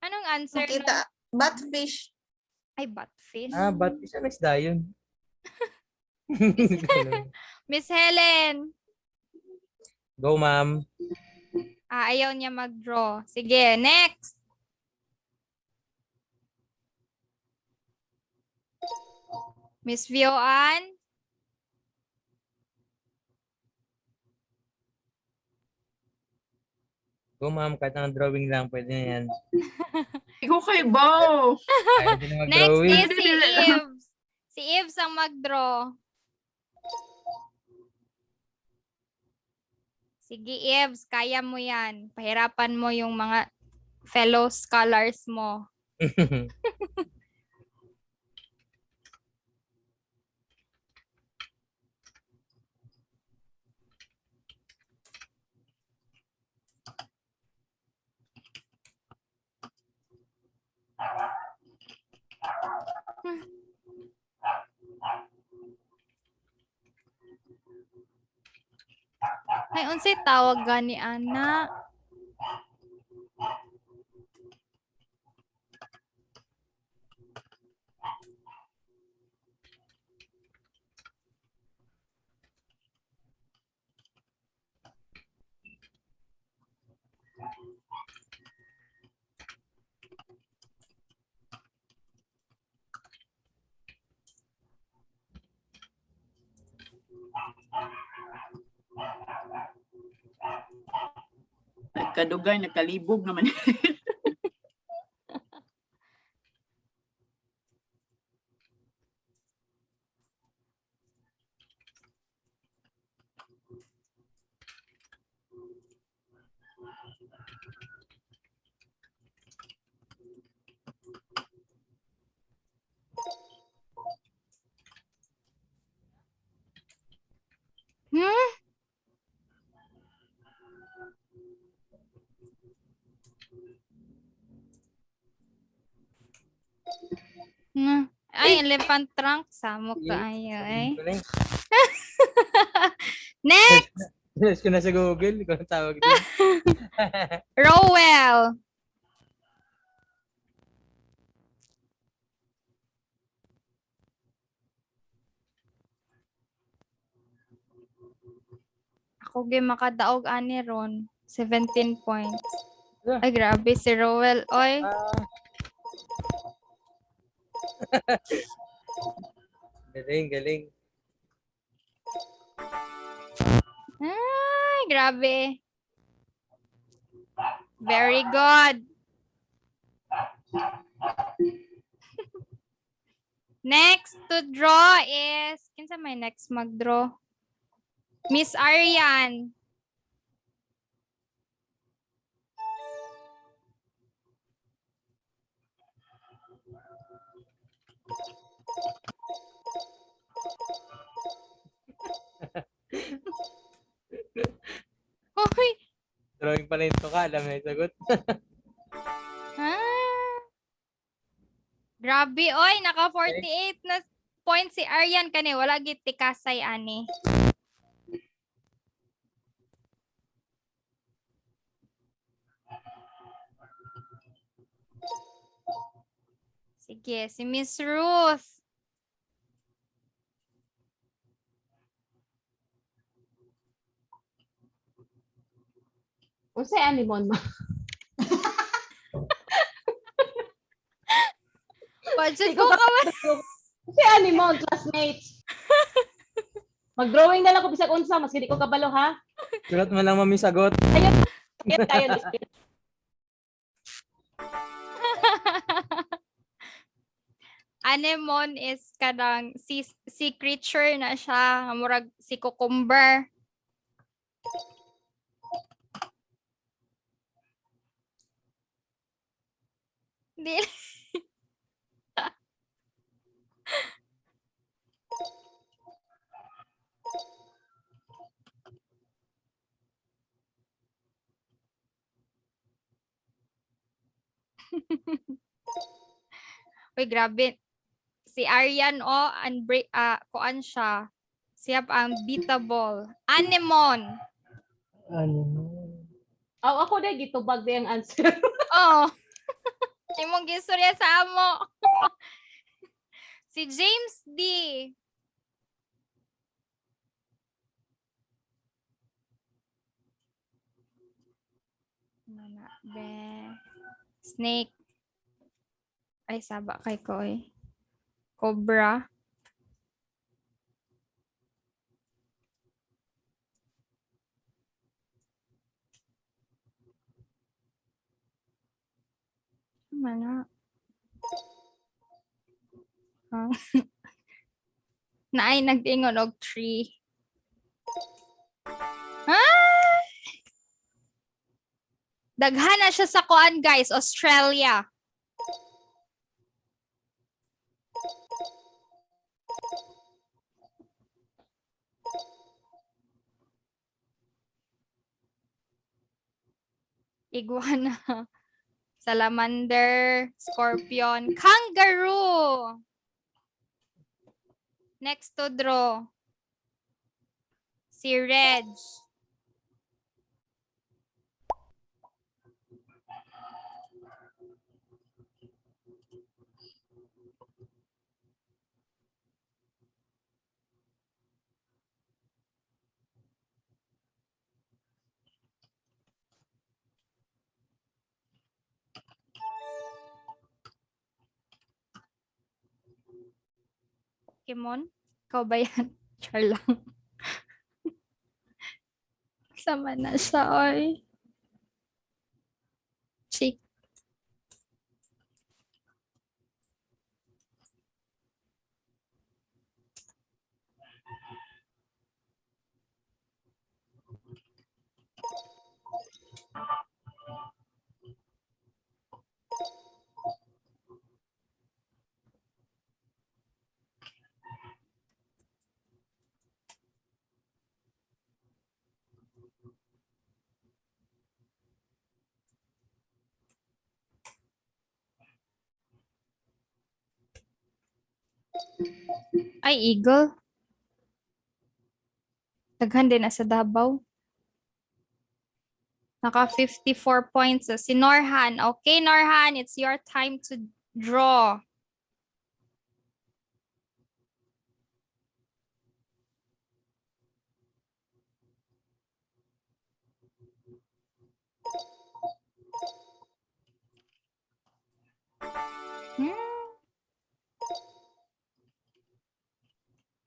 Anong answer? Makita, batfish. Ay, batfish. Ba't isa na isda yun? Miss Helen. Go, ma'am. Ayaw niya mag-draw. Sige, next. Miss Vioan. Go, ma'am. Kahit ang drawing lang, pwede na yan. Ikaw kay Bao. Kaya din na Next mag-drawing. is si Eves. Si Eves ang mag-draw. Sige, Eves. Kaya mo yan. Pahirapan mo yung mga fellow scholars mo. Ay, unsay tawag gani ana? Nagkadugay, nagkalibog naman. Hmm? Ay, elephant trunk. Samo ka ayo eh. Next, Search ko na sa Google kung ang tawag din. Rowell. Ako gi makadaog ani ron. 17 points. Ay, grabe si Rowell. Oy. Galing, galing. Ay, grabe. Very good. Next to draw is, kinsa may next mag-draw? Miss Arian. Uy, Drawing pala yung tuka. Alam mo yung sagot. ah. Grabe, oy, naka 48 na point si Arian kani, wala gid tikasay ani. Sige, si Miss Ruth. Unsay animon ma? Budget ko ka man. Unsay animon classmates? Mag-drawing na lang ko bisag unsa, mas gidi ko kabalo ha. Sulat mo lang, ma'am, yung sagot. Kaya tayo Anemone is kadang sea creature na siya, murag si cucumber. Hindi. Uy, grabe. Si Aryan, kuan siya. Siya pa ang beatable. Anemon. Ano? Aw, ako na gitubag na yung answer. Oh. Imong gistorya sa amo. Si James D. Mana be. Snake. Ay, saba kay ko eh. Cobra. Mana? Ah. Naay nagtingon og tree. Ah! Daghan na siya sa kuan, guys, Australia. Iguana. Salamander, scorpion, kangaroo. Next to draw. Si Reg. Pokemon? Ikaw ba yan? Char lang. Sama na siya, oy. Chick. Ay, eagle. Daghan din na sa Davao. Naka 54 points. Si Norhan. Okay, Norhan, it's your time to draw.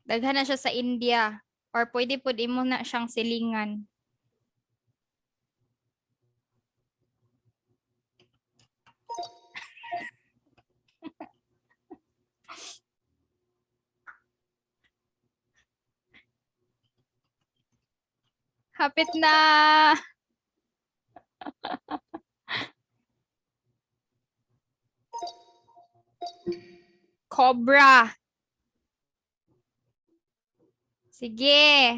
Daghan na siya sa India. Or pwede po mo na siyang silingan. Hapit na. Cobra. Sige.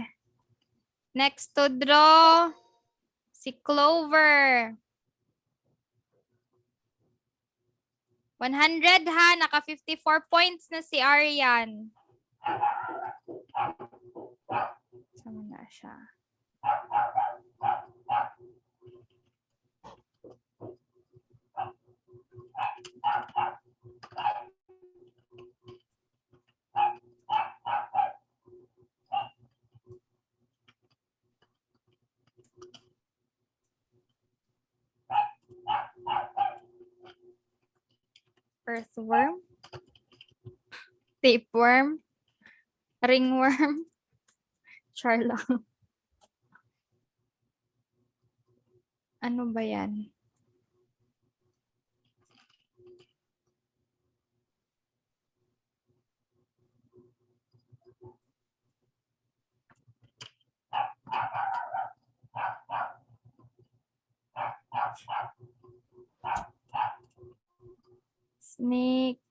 Next to draw. Si Clover. 100 ha. Naka 54 points na si Aryan. Sama na siya. Earthworm. Tapeworm. Ringworm. Char lang. Ano ba yan? Snake.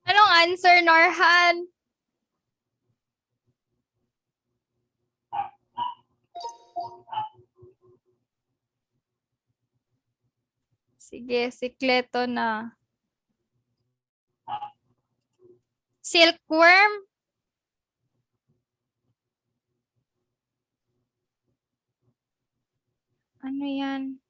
Anong answer, Norhan? Sige, sikleto na. Silkworm? Ano yan?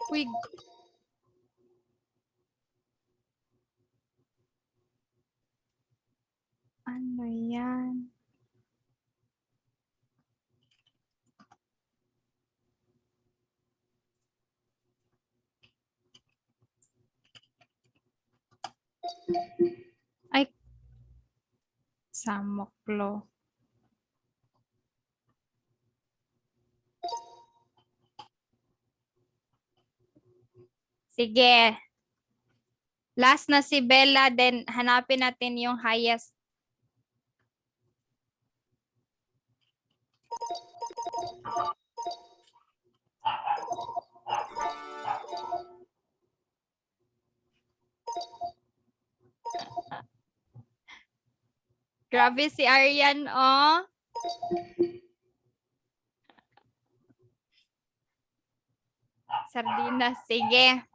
Uy. Ano yan? Ay, samoklo. Sige. Last na si Bella, then hanapin natin yung highest. Grabe si Aryan, oh. Sardinas, sige.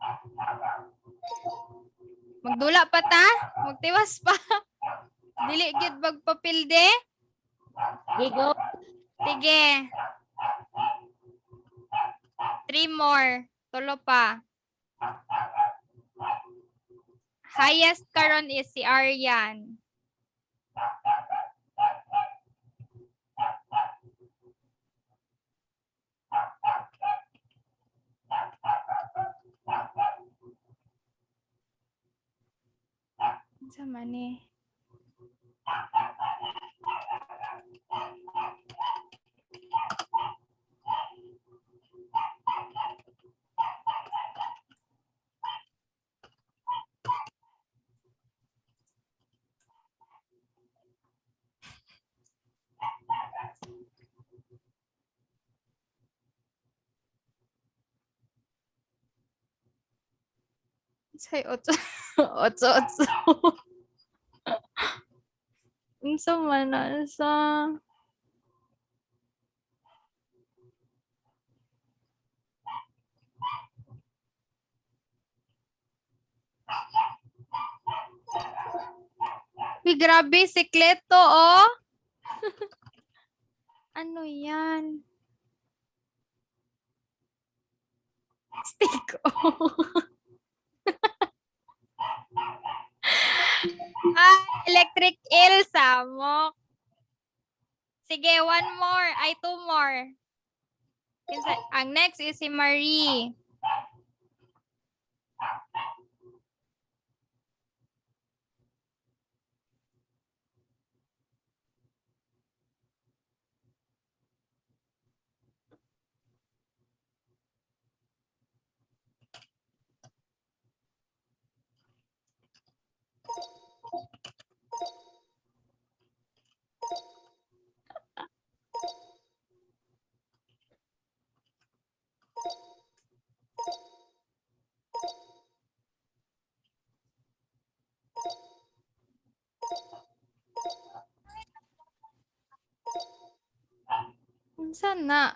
Magdula pa ta? Magtiwas pa? Dili gid magpapilde? Gigo. Sige. 3 more. Tulo pa. Highest karon is si Aryan. Sa mani. Say otso. Otso, otso. Unsa man na sa Uy, grabe, sikleto, oh. Ano yan? Stick, oh. Electric eel, samok. Sige, 1 more. Ay, 2 more. Ang next is si Marie. Unsa na?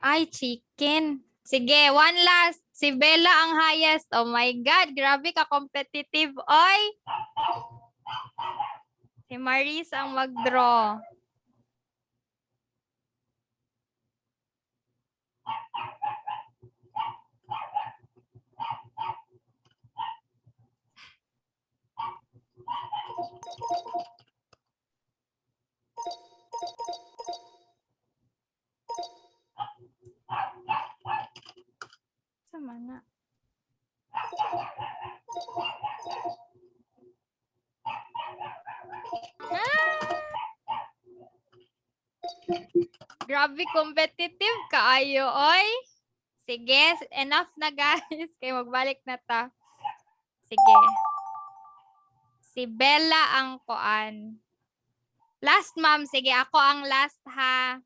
Ay, chicken. Sige, one last. Si Bella ang highest. Oh my God, grabe ka competitive. Oy! Si Maris ang mag-draw. Sama na. Grabe competitive kaayo, oy. Sige, enough na guys. Kaya magbalik na ta. Sige. Si Bella ang koan. Last, ma'am. Sige, ako ang last ha.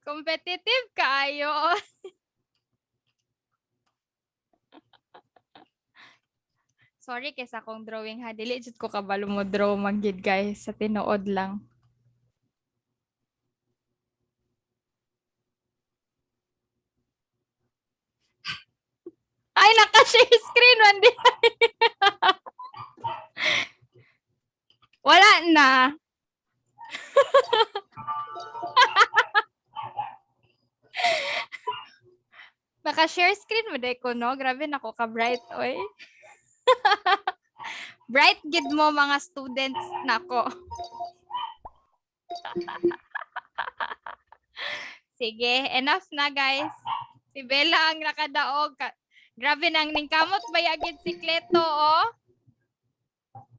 Competitive kaayo. Sorry kaysa akong drawing ha. Dili jud ko kabalo mo draw manggid guys sa tinuod lang. Ay, naka-share screen man di. Wala na. Naka-share screen mo day ko, no? Grabe nako ka-bright, oy. Bright gid mo mga students nako. Sige, enough na guys. Si Bella ang nakadaog. Grabe nang ningkamot bayagid si Kleto, oh.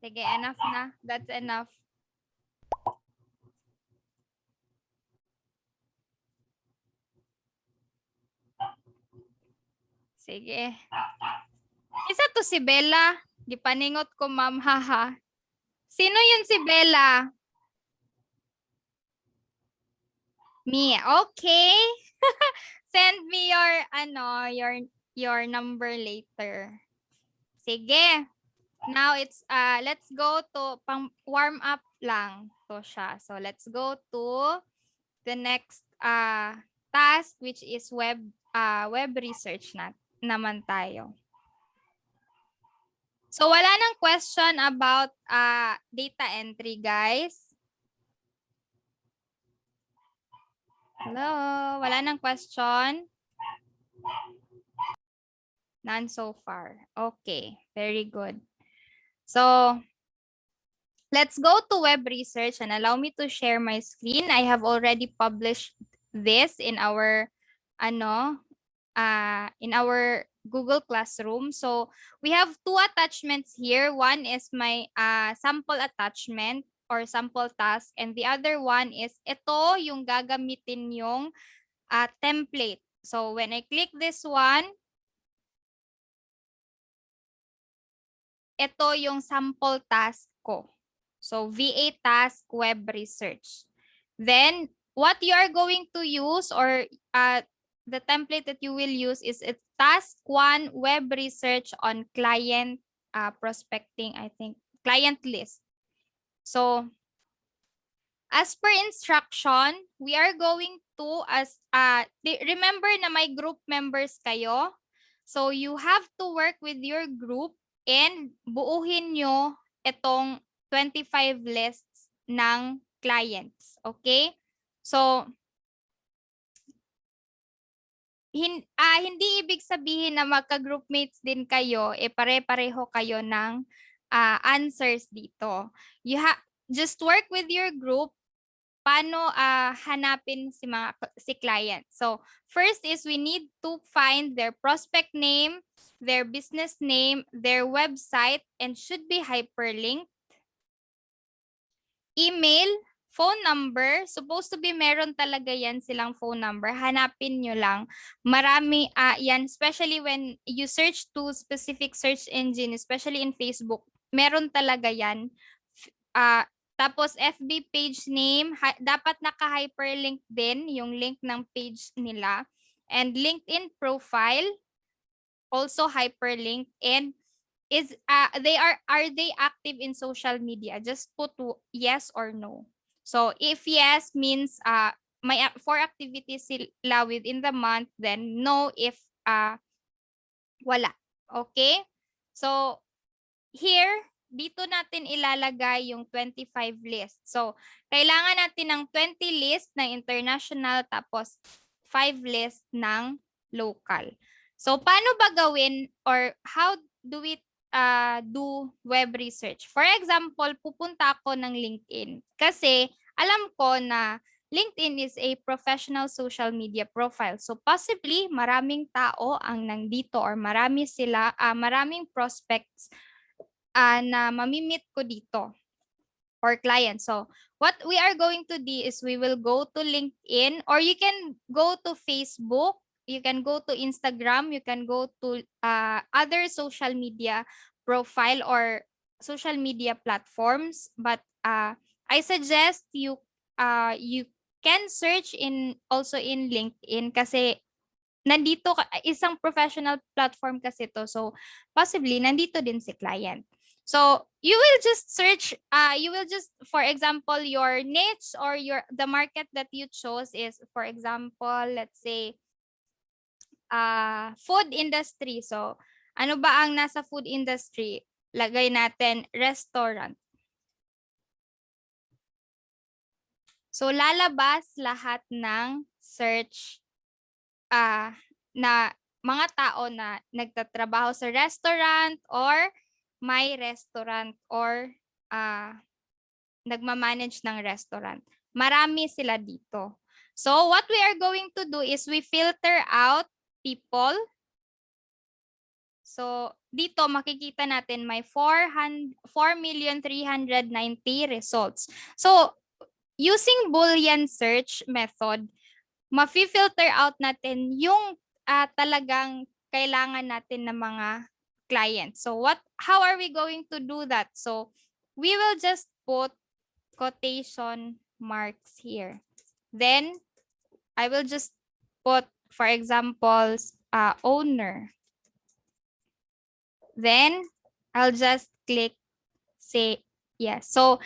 Sige, enough na. That's enough. Sige. Isa to si Bella. Gipaningot ko, ma'am, haha. Sino yun si Bella? Me. Okay. Send me your your number later. Sige. Now it's let's go to pang warm up lang to siya. So let's go to the next task, which is web research naman tayo. So wala nang question about data entry, guys. Hello, wala nang question? None so far. Okay, very good. So let's go to web research and allow me to share my screen. I have already published this in our Google Classroom. So we have two attachments here. One is my sample attachment or sample task, and the other one is ito yung gagamitin yung template. So when I click this one, ito yung sample task ko. So VA task web research. Then what you are going to use, or the template that you will use, is a task 1 web research on client prospecting, I think, client list. So as per instruction, we are going to remember na may group members kayo. So you have to work with your group and buuhin nyo itong 25 lists ng clients. Okay? So hindi ibig sabihin na magka-groupmates din kayo, pare-pareho kayo ng answers dito. Just work with your group paano hanapin si client. So first is we need to find their prospect name, their business name, their website, and should be hyperlinked. Email, phone number, supposed to be meron talaga yan silang phone number. Hanapin nyo lang. Marami yan, especially when you search to specific search engine, especially in Facebook, meron talaga yan. Tapos FB page name, dapat naka-hyperlink din yung link ng page nila. And LinkedIn profile, also hyperlink. And are they active in social media? Just put yes or no. So if yes means may 4 activities sila within the month, then no if wala. Okay? So here, dito natin ilalagay yung 25 list. So, kailangan natin ng 20 list ng international tapos 5 list ng local. So, paano ba gawin or how do we do web research? For example, pupunta ako ng LinkedIn kasi alam ko na LinkedIn is a professional social media profile. So possibly maraming tao ang nandito or maraming prospects na mamimit ko dito or client. So what we are going to do is we will go to LinkedIn, or you can go to Facebook, you can go to Instagram, you can go to other social media profile or social media platforms. But I suggest you can search also in LinkedIn kasi nandito isang professional platform kasi to. So possibly nandito din si client. So you will just search, for example, your niche or the market that you chose is, for example, let's say food industry. So ano ba ang nasa food industry? Lagay natin restaurant. So lalabas lahat ng search na mga tao na nagtatrabaho sa restaurant or may restaurant or nagmamanage ng restaurant. Marami sila dito. So what we are going to do is we filter out people. So dito makikita natin may 4,390,000 results. So using Boolean search method, ma-filter out natin yung talagang kailangan natin ng mga clients. So how are we going to do that? So we will just put quotation marks here. Then I will just put, for example, owner. Then I'll just click say yes. So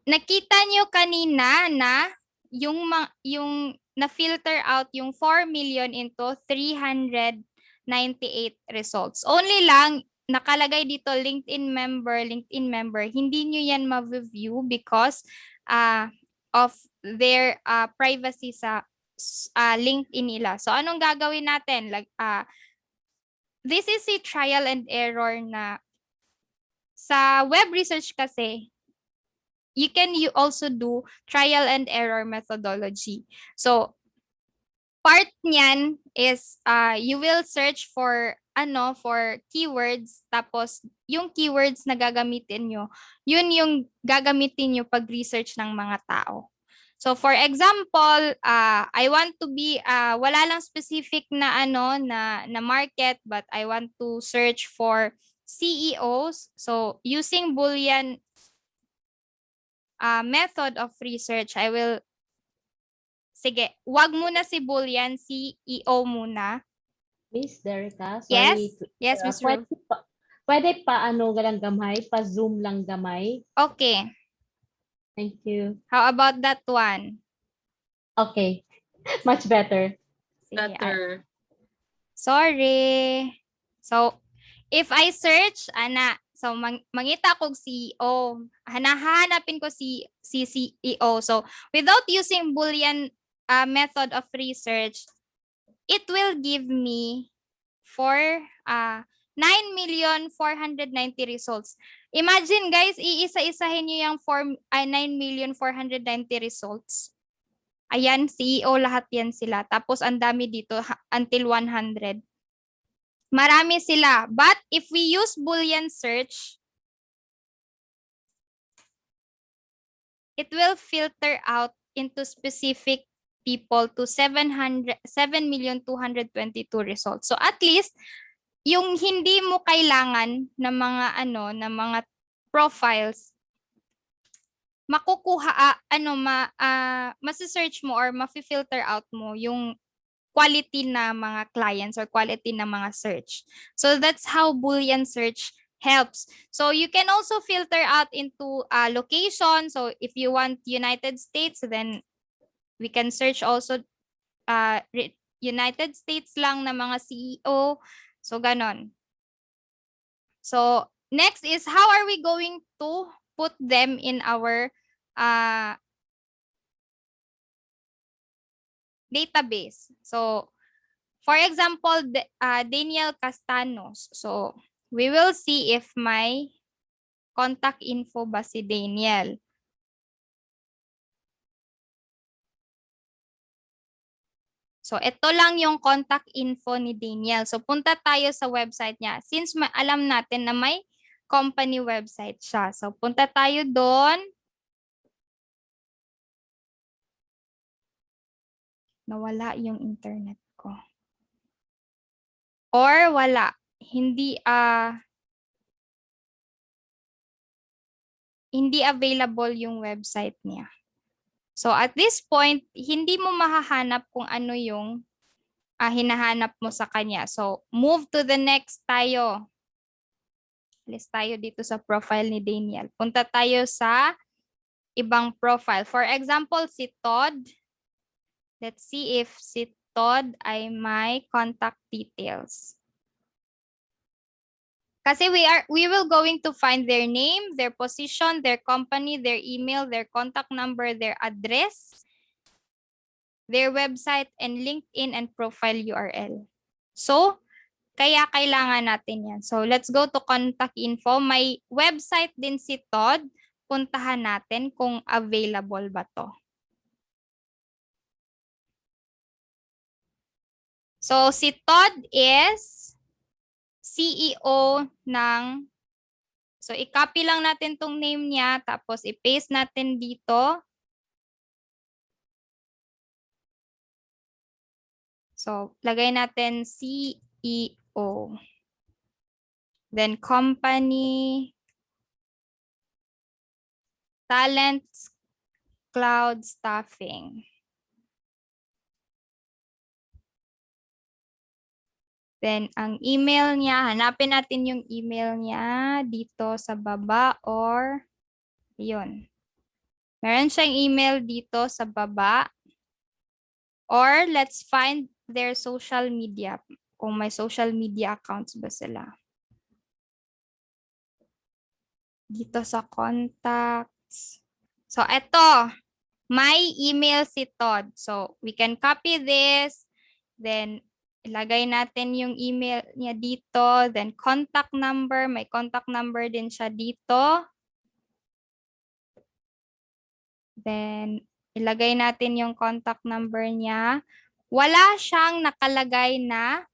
nakita nyo kanina na yung na-filter out yung 4 million into 398 results. Only lang nakalagay dito LinkedIn member. Hindi nyo yan ma-view because of their privacy sa LinkedIn nila. So anong gagawin natin? This is a trial and error na sa web research kasi you also do trial and error methodology. So part niyan is you will search for keywords, tapos yung keywords na gagamitin nyo, yun yung gagamitin nyo pag research ng mga tao. So for example, I want to be wala lang specific na na market, but I want to search for CEOs. So using Boolean method of research, I will, sige, wag muna si Boolean, CEO muna. Miss Derica, Yes? sorry. Yes, Miss Ru. Pwede pa galang gamay, pa zoom lang gamay. Okay. Thank you. How about that one? Okay. Much better. Sige, Better. sorry. So, if I search, so mangita kog CEO, hanahanapin ko si CEO. So, without using Boolean method of research, it will give me 9,490,000 results. Imagine guys, iisa-isahin nyo yung 9,490,000 results. Ayan, CEO lahat yan sila. Tapos ang dami dito until 100. Marami sila. But if we use Boolean search, it will filter out into specific people to 7,222,000 results. So at least yung hindi mo kailangan ng mga ng mga profiles, makukuha masi-search mo or mafi-filter out mo yung quality na mga clients or quality na mga search. So that's how Boolean search helps. So you can also filter out into location. So if you want United States, then we can search also United States lang na mga CEO. So ganon. So next is how are we going to put them in our database. So for example, Daniel Castanos. So we will see if may contact info ba si Daniel. So ito lang yung contact info ni Daniel. So punta tayo sa website niya. Since alam natin na may company website siya. So punta tayo doon. Nawala yung internet ko. Or wala. Hindi available yung website niya. So at this point, hindi mo mahahanap kung ano yung hinahanap mo sa kanya. So move to the next tayo. Alis tayo dito sa profile ni Daniel. Punta tayo sa ibang profile. For example, si Todd. Let's see if si Todd ay may contact details. Kasi we will going to find their name, their position, their company, their email, their contact number, their address, their website, and LinkedIn and profile URL. So, kaya kailangan natin yan. So, let's go to contact info. May website din si Todd. Puntahan natin kung available ba to. So, si Todd is CEO ng, so i-copy lang natin tong name niya, tapos i-paste natin dito. So, lagay natin CEO. Then, company, Talent Cloud Staffing. Then, ang email niya, hanapin natin yung email niya dito sa baba or yun. Meron siyang email dito sa baba. Or let's find their social media. Kung may social media accounts ba sila. Dito sa contacts. So, eto. May email si Todd. So, we can copy this. Then, ilagay natin yung email niya dito. Then, contact number. May contact number din siya dito. Then, ilagay natin yung contact number niya. Wala siyang nakalagay na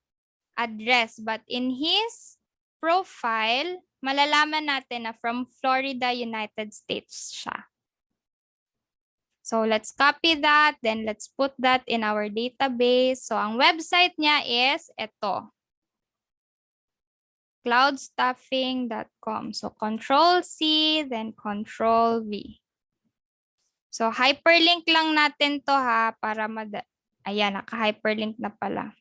address. But in his profile, malalaman natin na from Florida, United States siya. So, let's copy that. Then, let's put that in our database. So, ang website niya is ito. cloudstaffing.com. So, Control-C, then Control-V. So, hyperlink lang natin to ha, para ayan, naka-hyperlink na pala.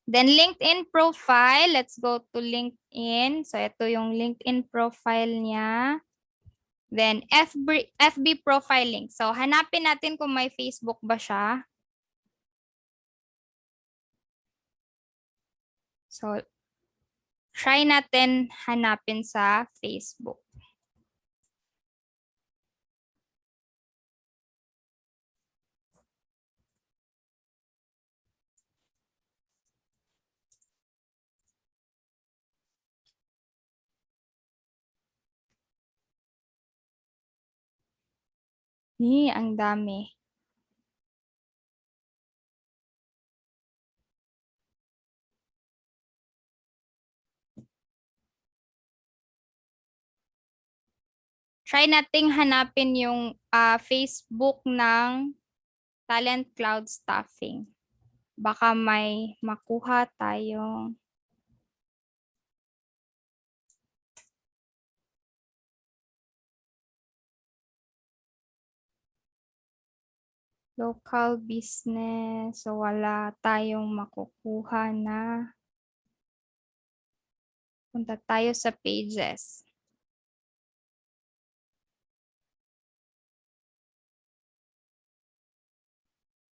Then, LinkedIn profile. Let's go to LinkedIn. So, ito yung LinkedIn profile niya. Then, FB profile link. So, hanapin natin kung may Facebook ba siya. So, try natin hanapin sa Facebook. Ang dami. Try nating hanapin yung Facebook ng Talent Cloud Staffing. Baka may makuha tayong Local business. So, wala tayong makukuha na. Punta tayo sa pages.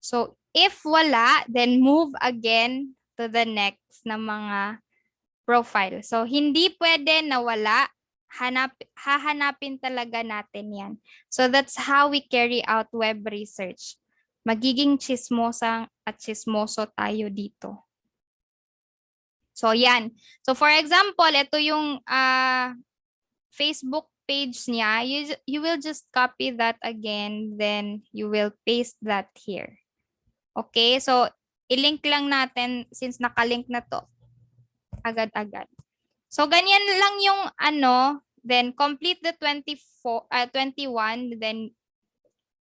So, if wala, then move again to the next na mga profile. So, hindi pwede na wala. Hahanapin talaga natin yan. So, that's how we carry out web research. Magiging chismosang at chismoso tayo dito. So, yan. So, for example, ito yung Facebook page niya. You will just copy that again. Then, you will paste that here. Okay? So, ilink lang natin since nakalink na to. Agad-agad. So, ganyan lang yung then complete the 21, then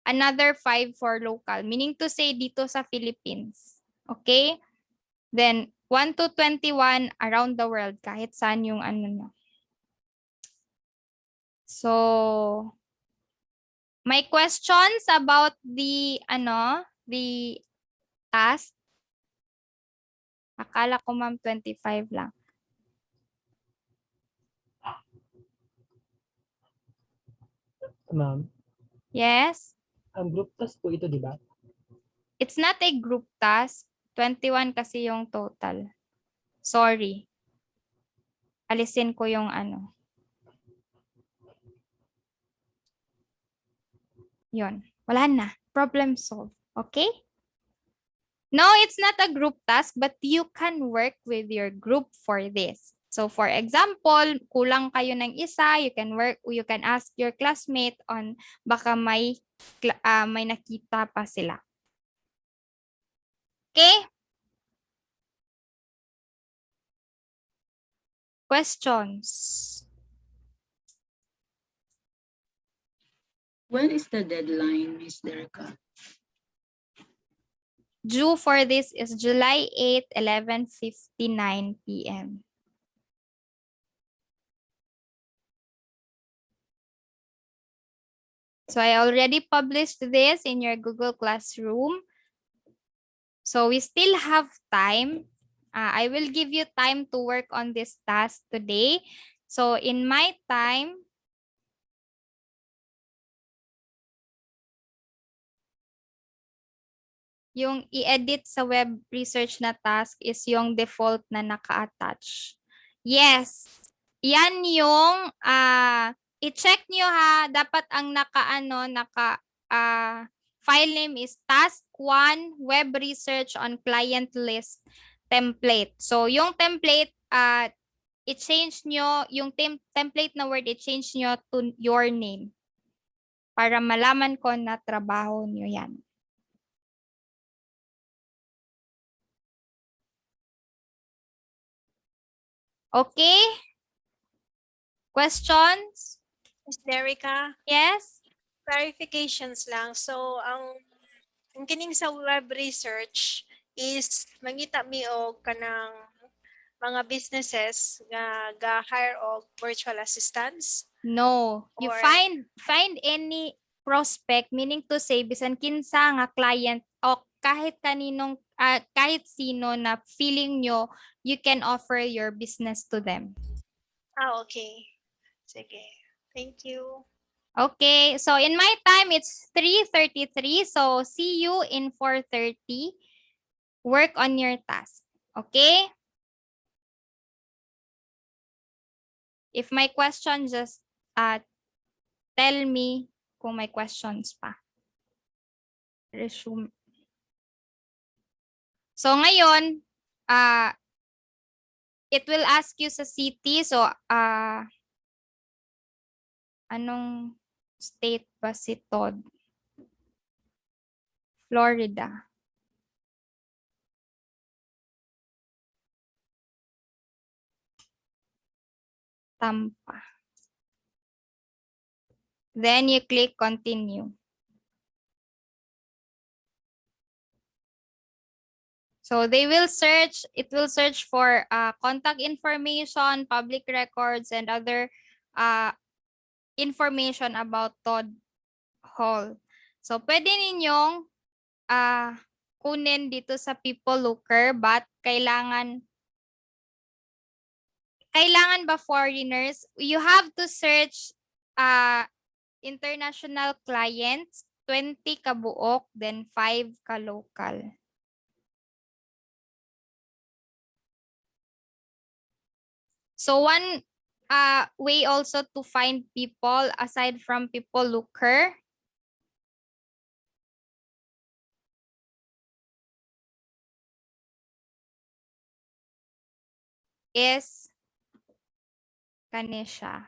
another 5 for local. Meaning to say, dito sa Philippines. Okay? Then, 1 to 21 around the world, kahit saan yung nyo. So, may questions about the task? Akala ko, ma'am, 25 lang. Ma'am, Yes? ang group task po ito, di ba? It's not a group task. 21 kasi yung total. Sorry. Alisin ko yung Yun. Wala na. Problem solved. Okay? No, it's not a group task, but you can work with your group for this. So for example, kulang kayo ng isa, you can ask your classmate on baka may nakita pa sila. Okay? Questions? When is the deadline, Miss Dereka? Due for this is July 8, 11:59 p.m. So I already published this in your Google Classroom. So we still have time. I will give you time to work on this task today. So in my time, yung i-edit sa web research na task is yung default na naka-attach. Yes, yan yung i-check nyo ha. Dapat ang file name is task 1 web research on client list template. So yung template, i-change nyo, yung template na word, i-change nyo to your name para malaman ko na trabaho nyo yan. Okay? Questions? Miss Derica, Yes? clarifications lang. So, ang kining sa web research is mangita mi og kanang mga businesses nga ga-hire og virtual assistants. No. You Or- find any prospect, meaning to say, bisan kinsa nga client o kahit kaninong, kahit sino na feeling nyo, you can offer your business to them. Okay. Sige. Thank you. Okay, so in my time, it's 3:33. So see you in 4:30. Work on your task. Okay? If may question, just tell me kung may questions pa. Resume. So ngayon, it will ask you sa city. So, anong state ba si Todd? Florida. Tampa. Then you click continue. So they will search, it will search for contact information, public records, and other information about Todd Hall. So pwede ninyong kunin dito sa people looker, but kailangan ba foreigners? You have to search international clients, 20 kabuok, then 5 ka-local. So one way also to find people aside from people looker is kani siya.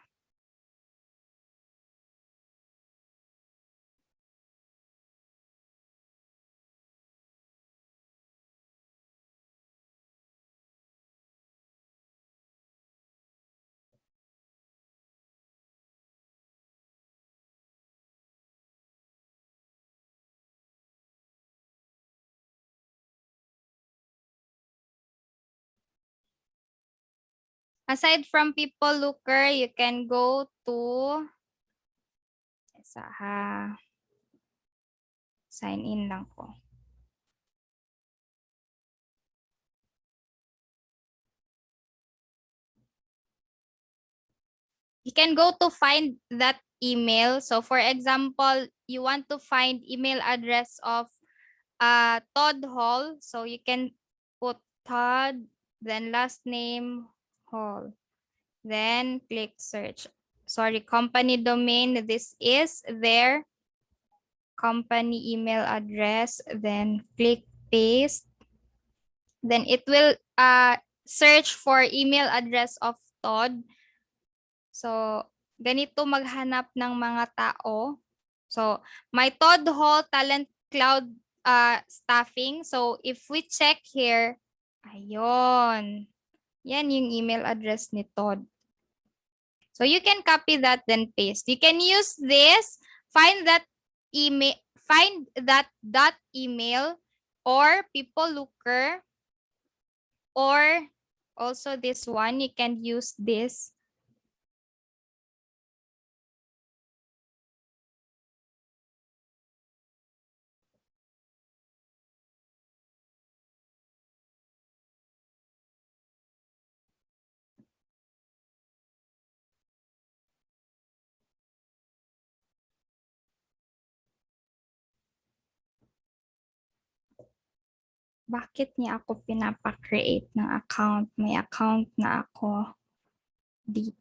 Aside from people looker, you can go to sign in lang ko. You can go to find that email. So for example, you want to find email address of Todd Hall. So you can put Todd, then last name Hall. Then click search. Sorry, company domain. This is their company email address. Then click paste. Then it will search for email address of Todd. So, ganito maghanap ng mga tao. So, my Todd Hall Talent Cloud staffing. So, if we check here, ayun. Yan yung email address ni Todd. So, you can copy that then paste. You can use this, find that email or people looker, or also this one, you can use this. Bakit niya ako pinapa-create ng account? May account na ako dito.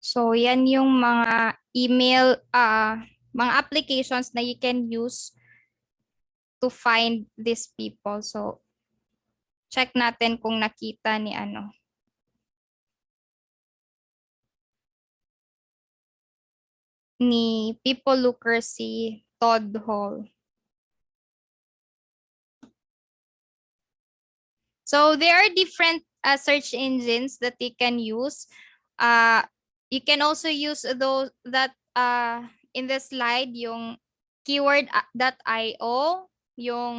So, yan yung mga email, mga applications na you can use to find these people. So, check natin kung nakita ni ni people looker si Todd Hall. So, there are different search engines that you can use. You can also use those that in the slide, yung keyword.io, yung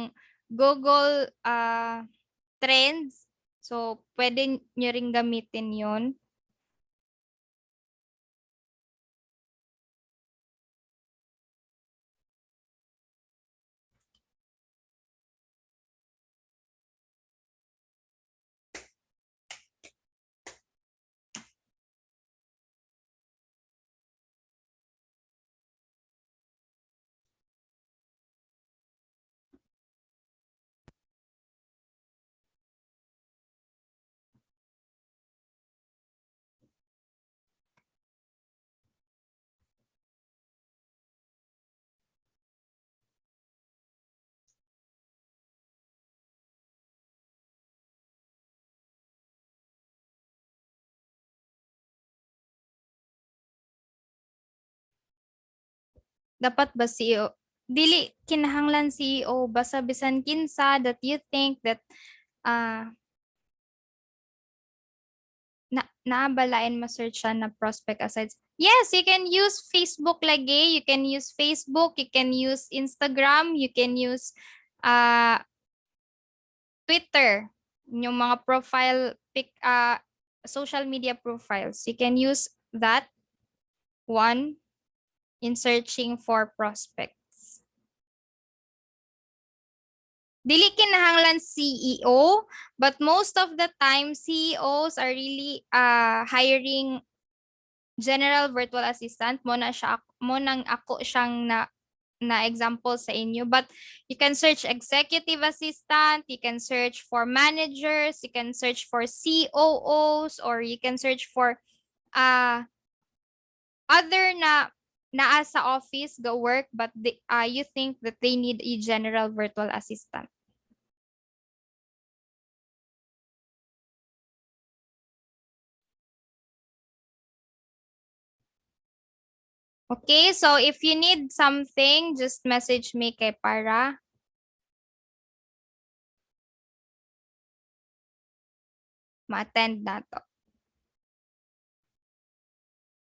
Google Trends. So, pwede nyo ring gamitin yun. Dapat ba CEO? Dili kinahanglan CEO basta bisan kinsa that you think that naabalain ma-search siya na prospect aside. Yes, you can use Facebook lagi, you can use Facebook, you can use Instagram, you can use Twitter, yung mga social media profiles. You can use that one in searching for prospects. Dili kinahanglan CEO, but most of the time CEOs are really hiring general virtual assistant. Mo nang ako siyang na example sa inyo, but you can search executive assistant, you can search for managers, you can search for COOs, or you can search for other naa sa office go work, but you think that they need a general virtual assistant. Okay, so if you need something, just message me kay para ma-attend na to.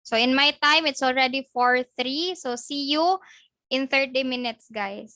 So in my time, it's already 4:03. So see you in 30 minutes, guys.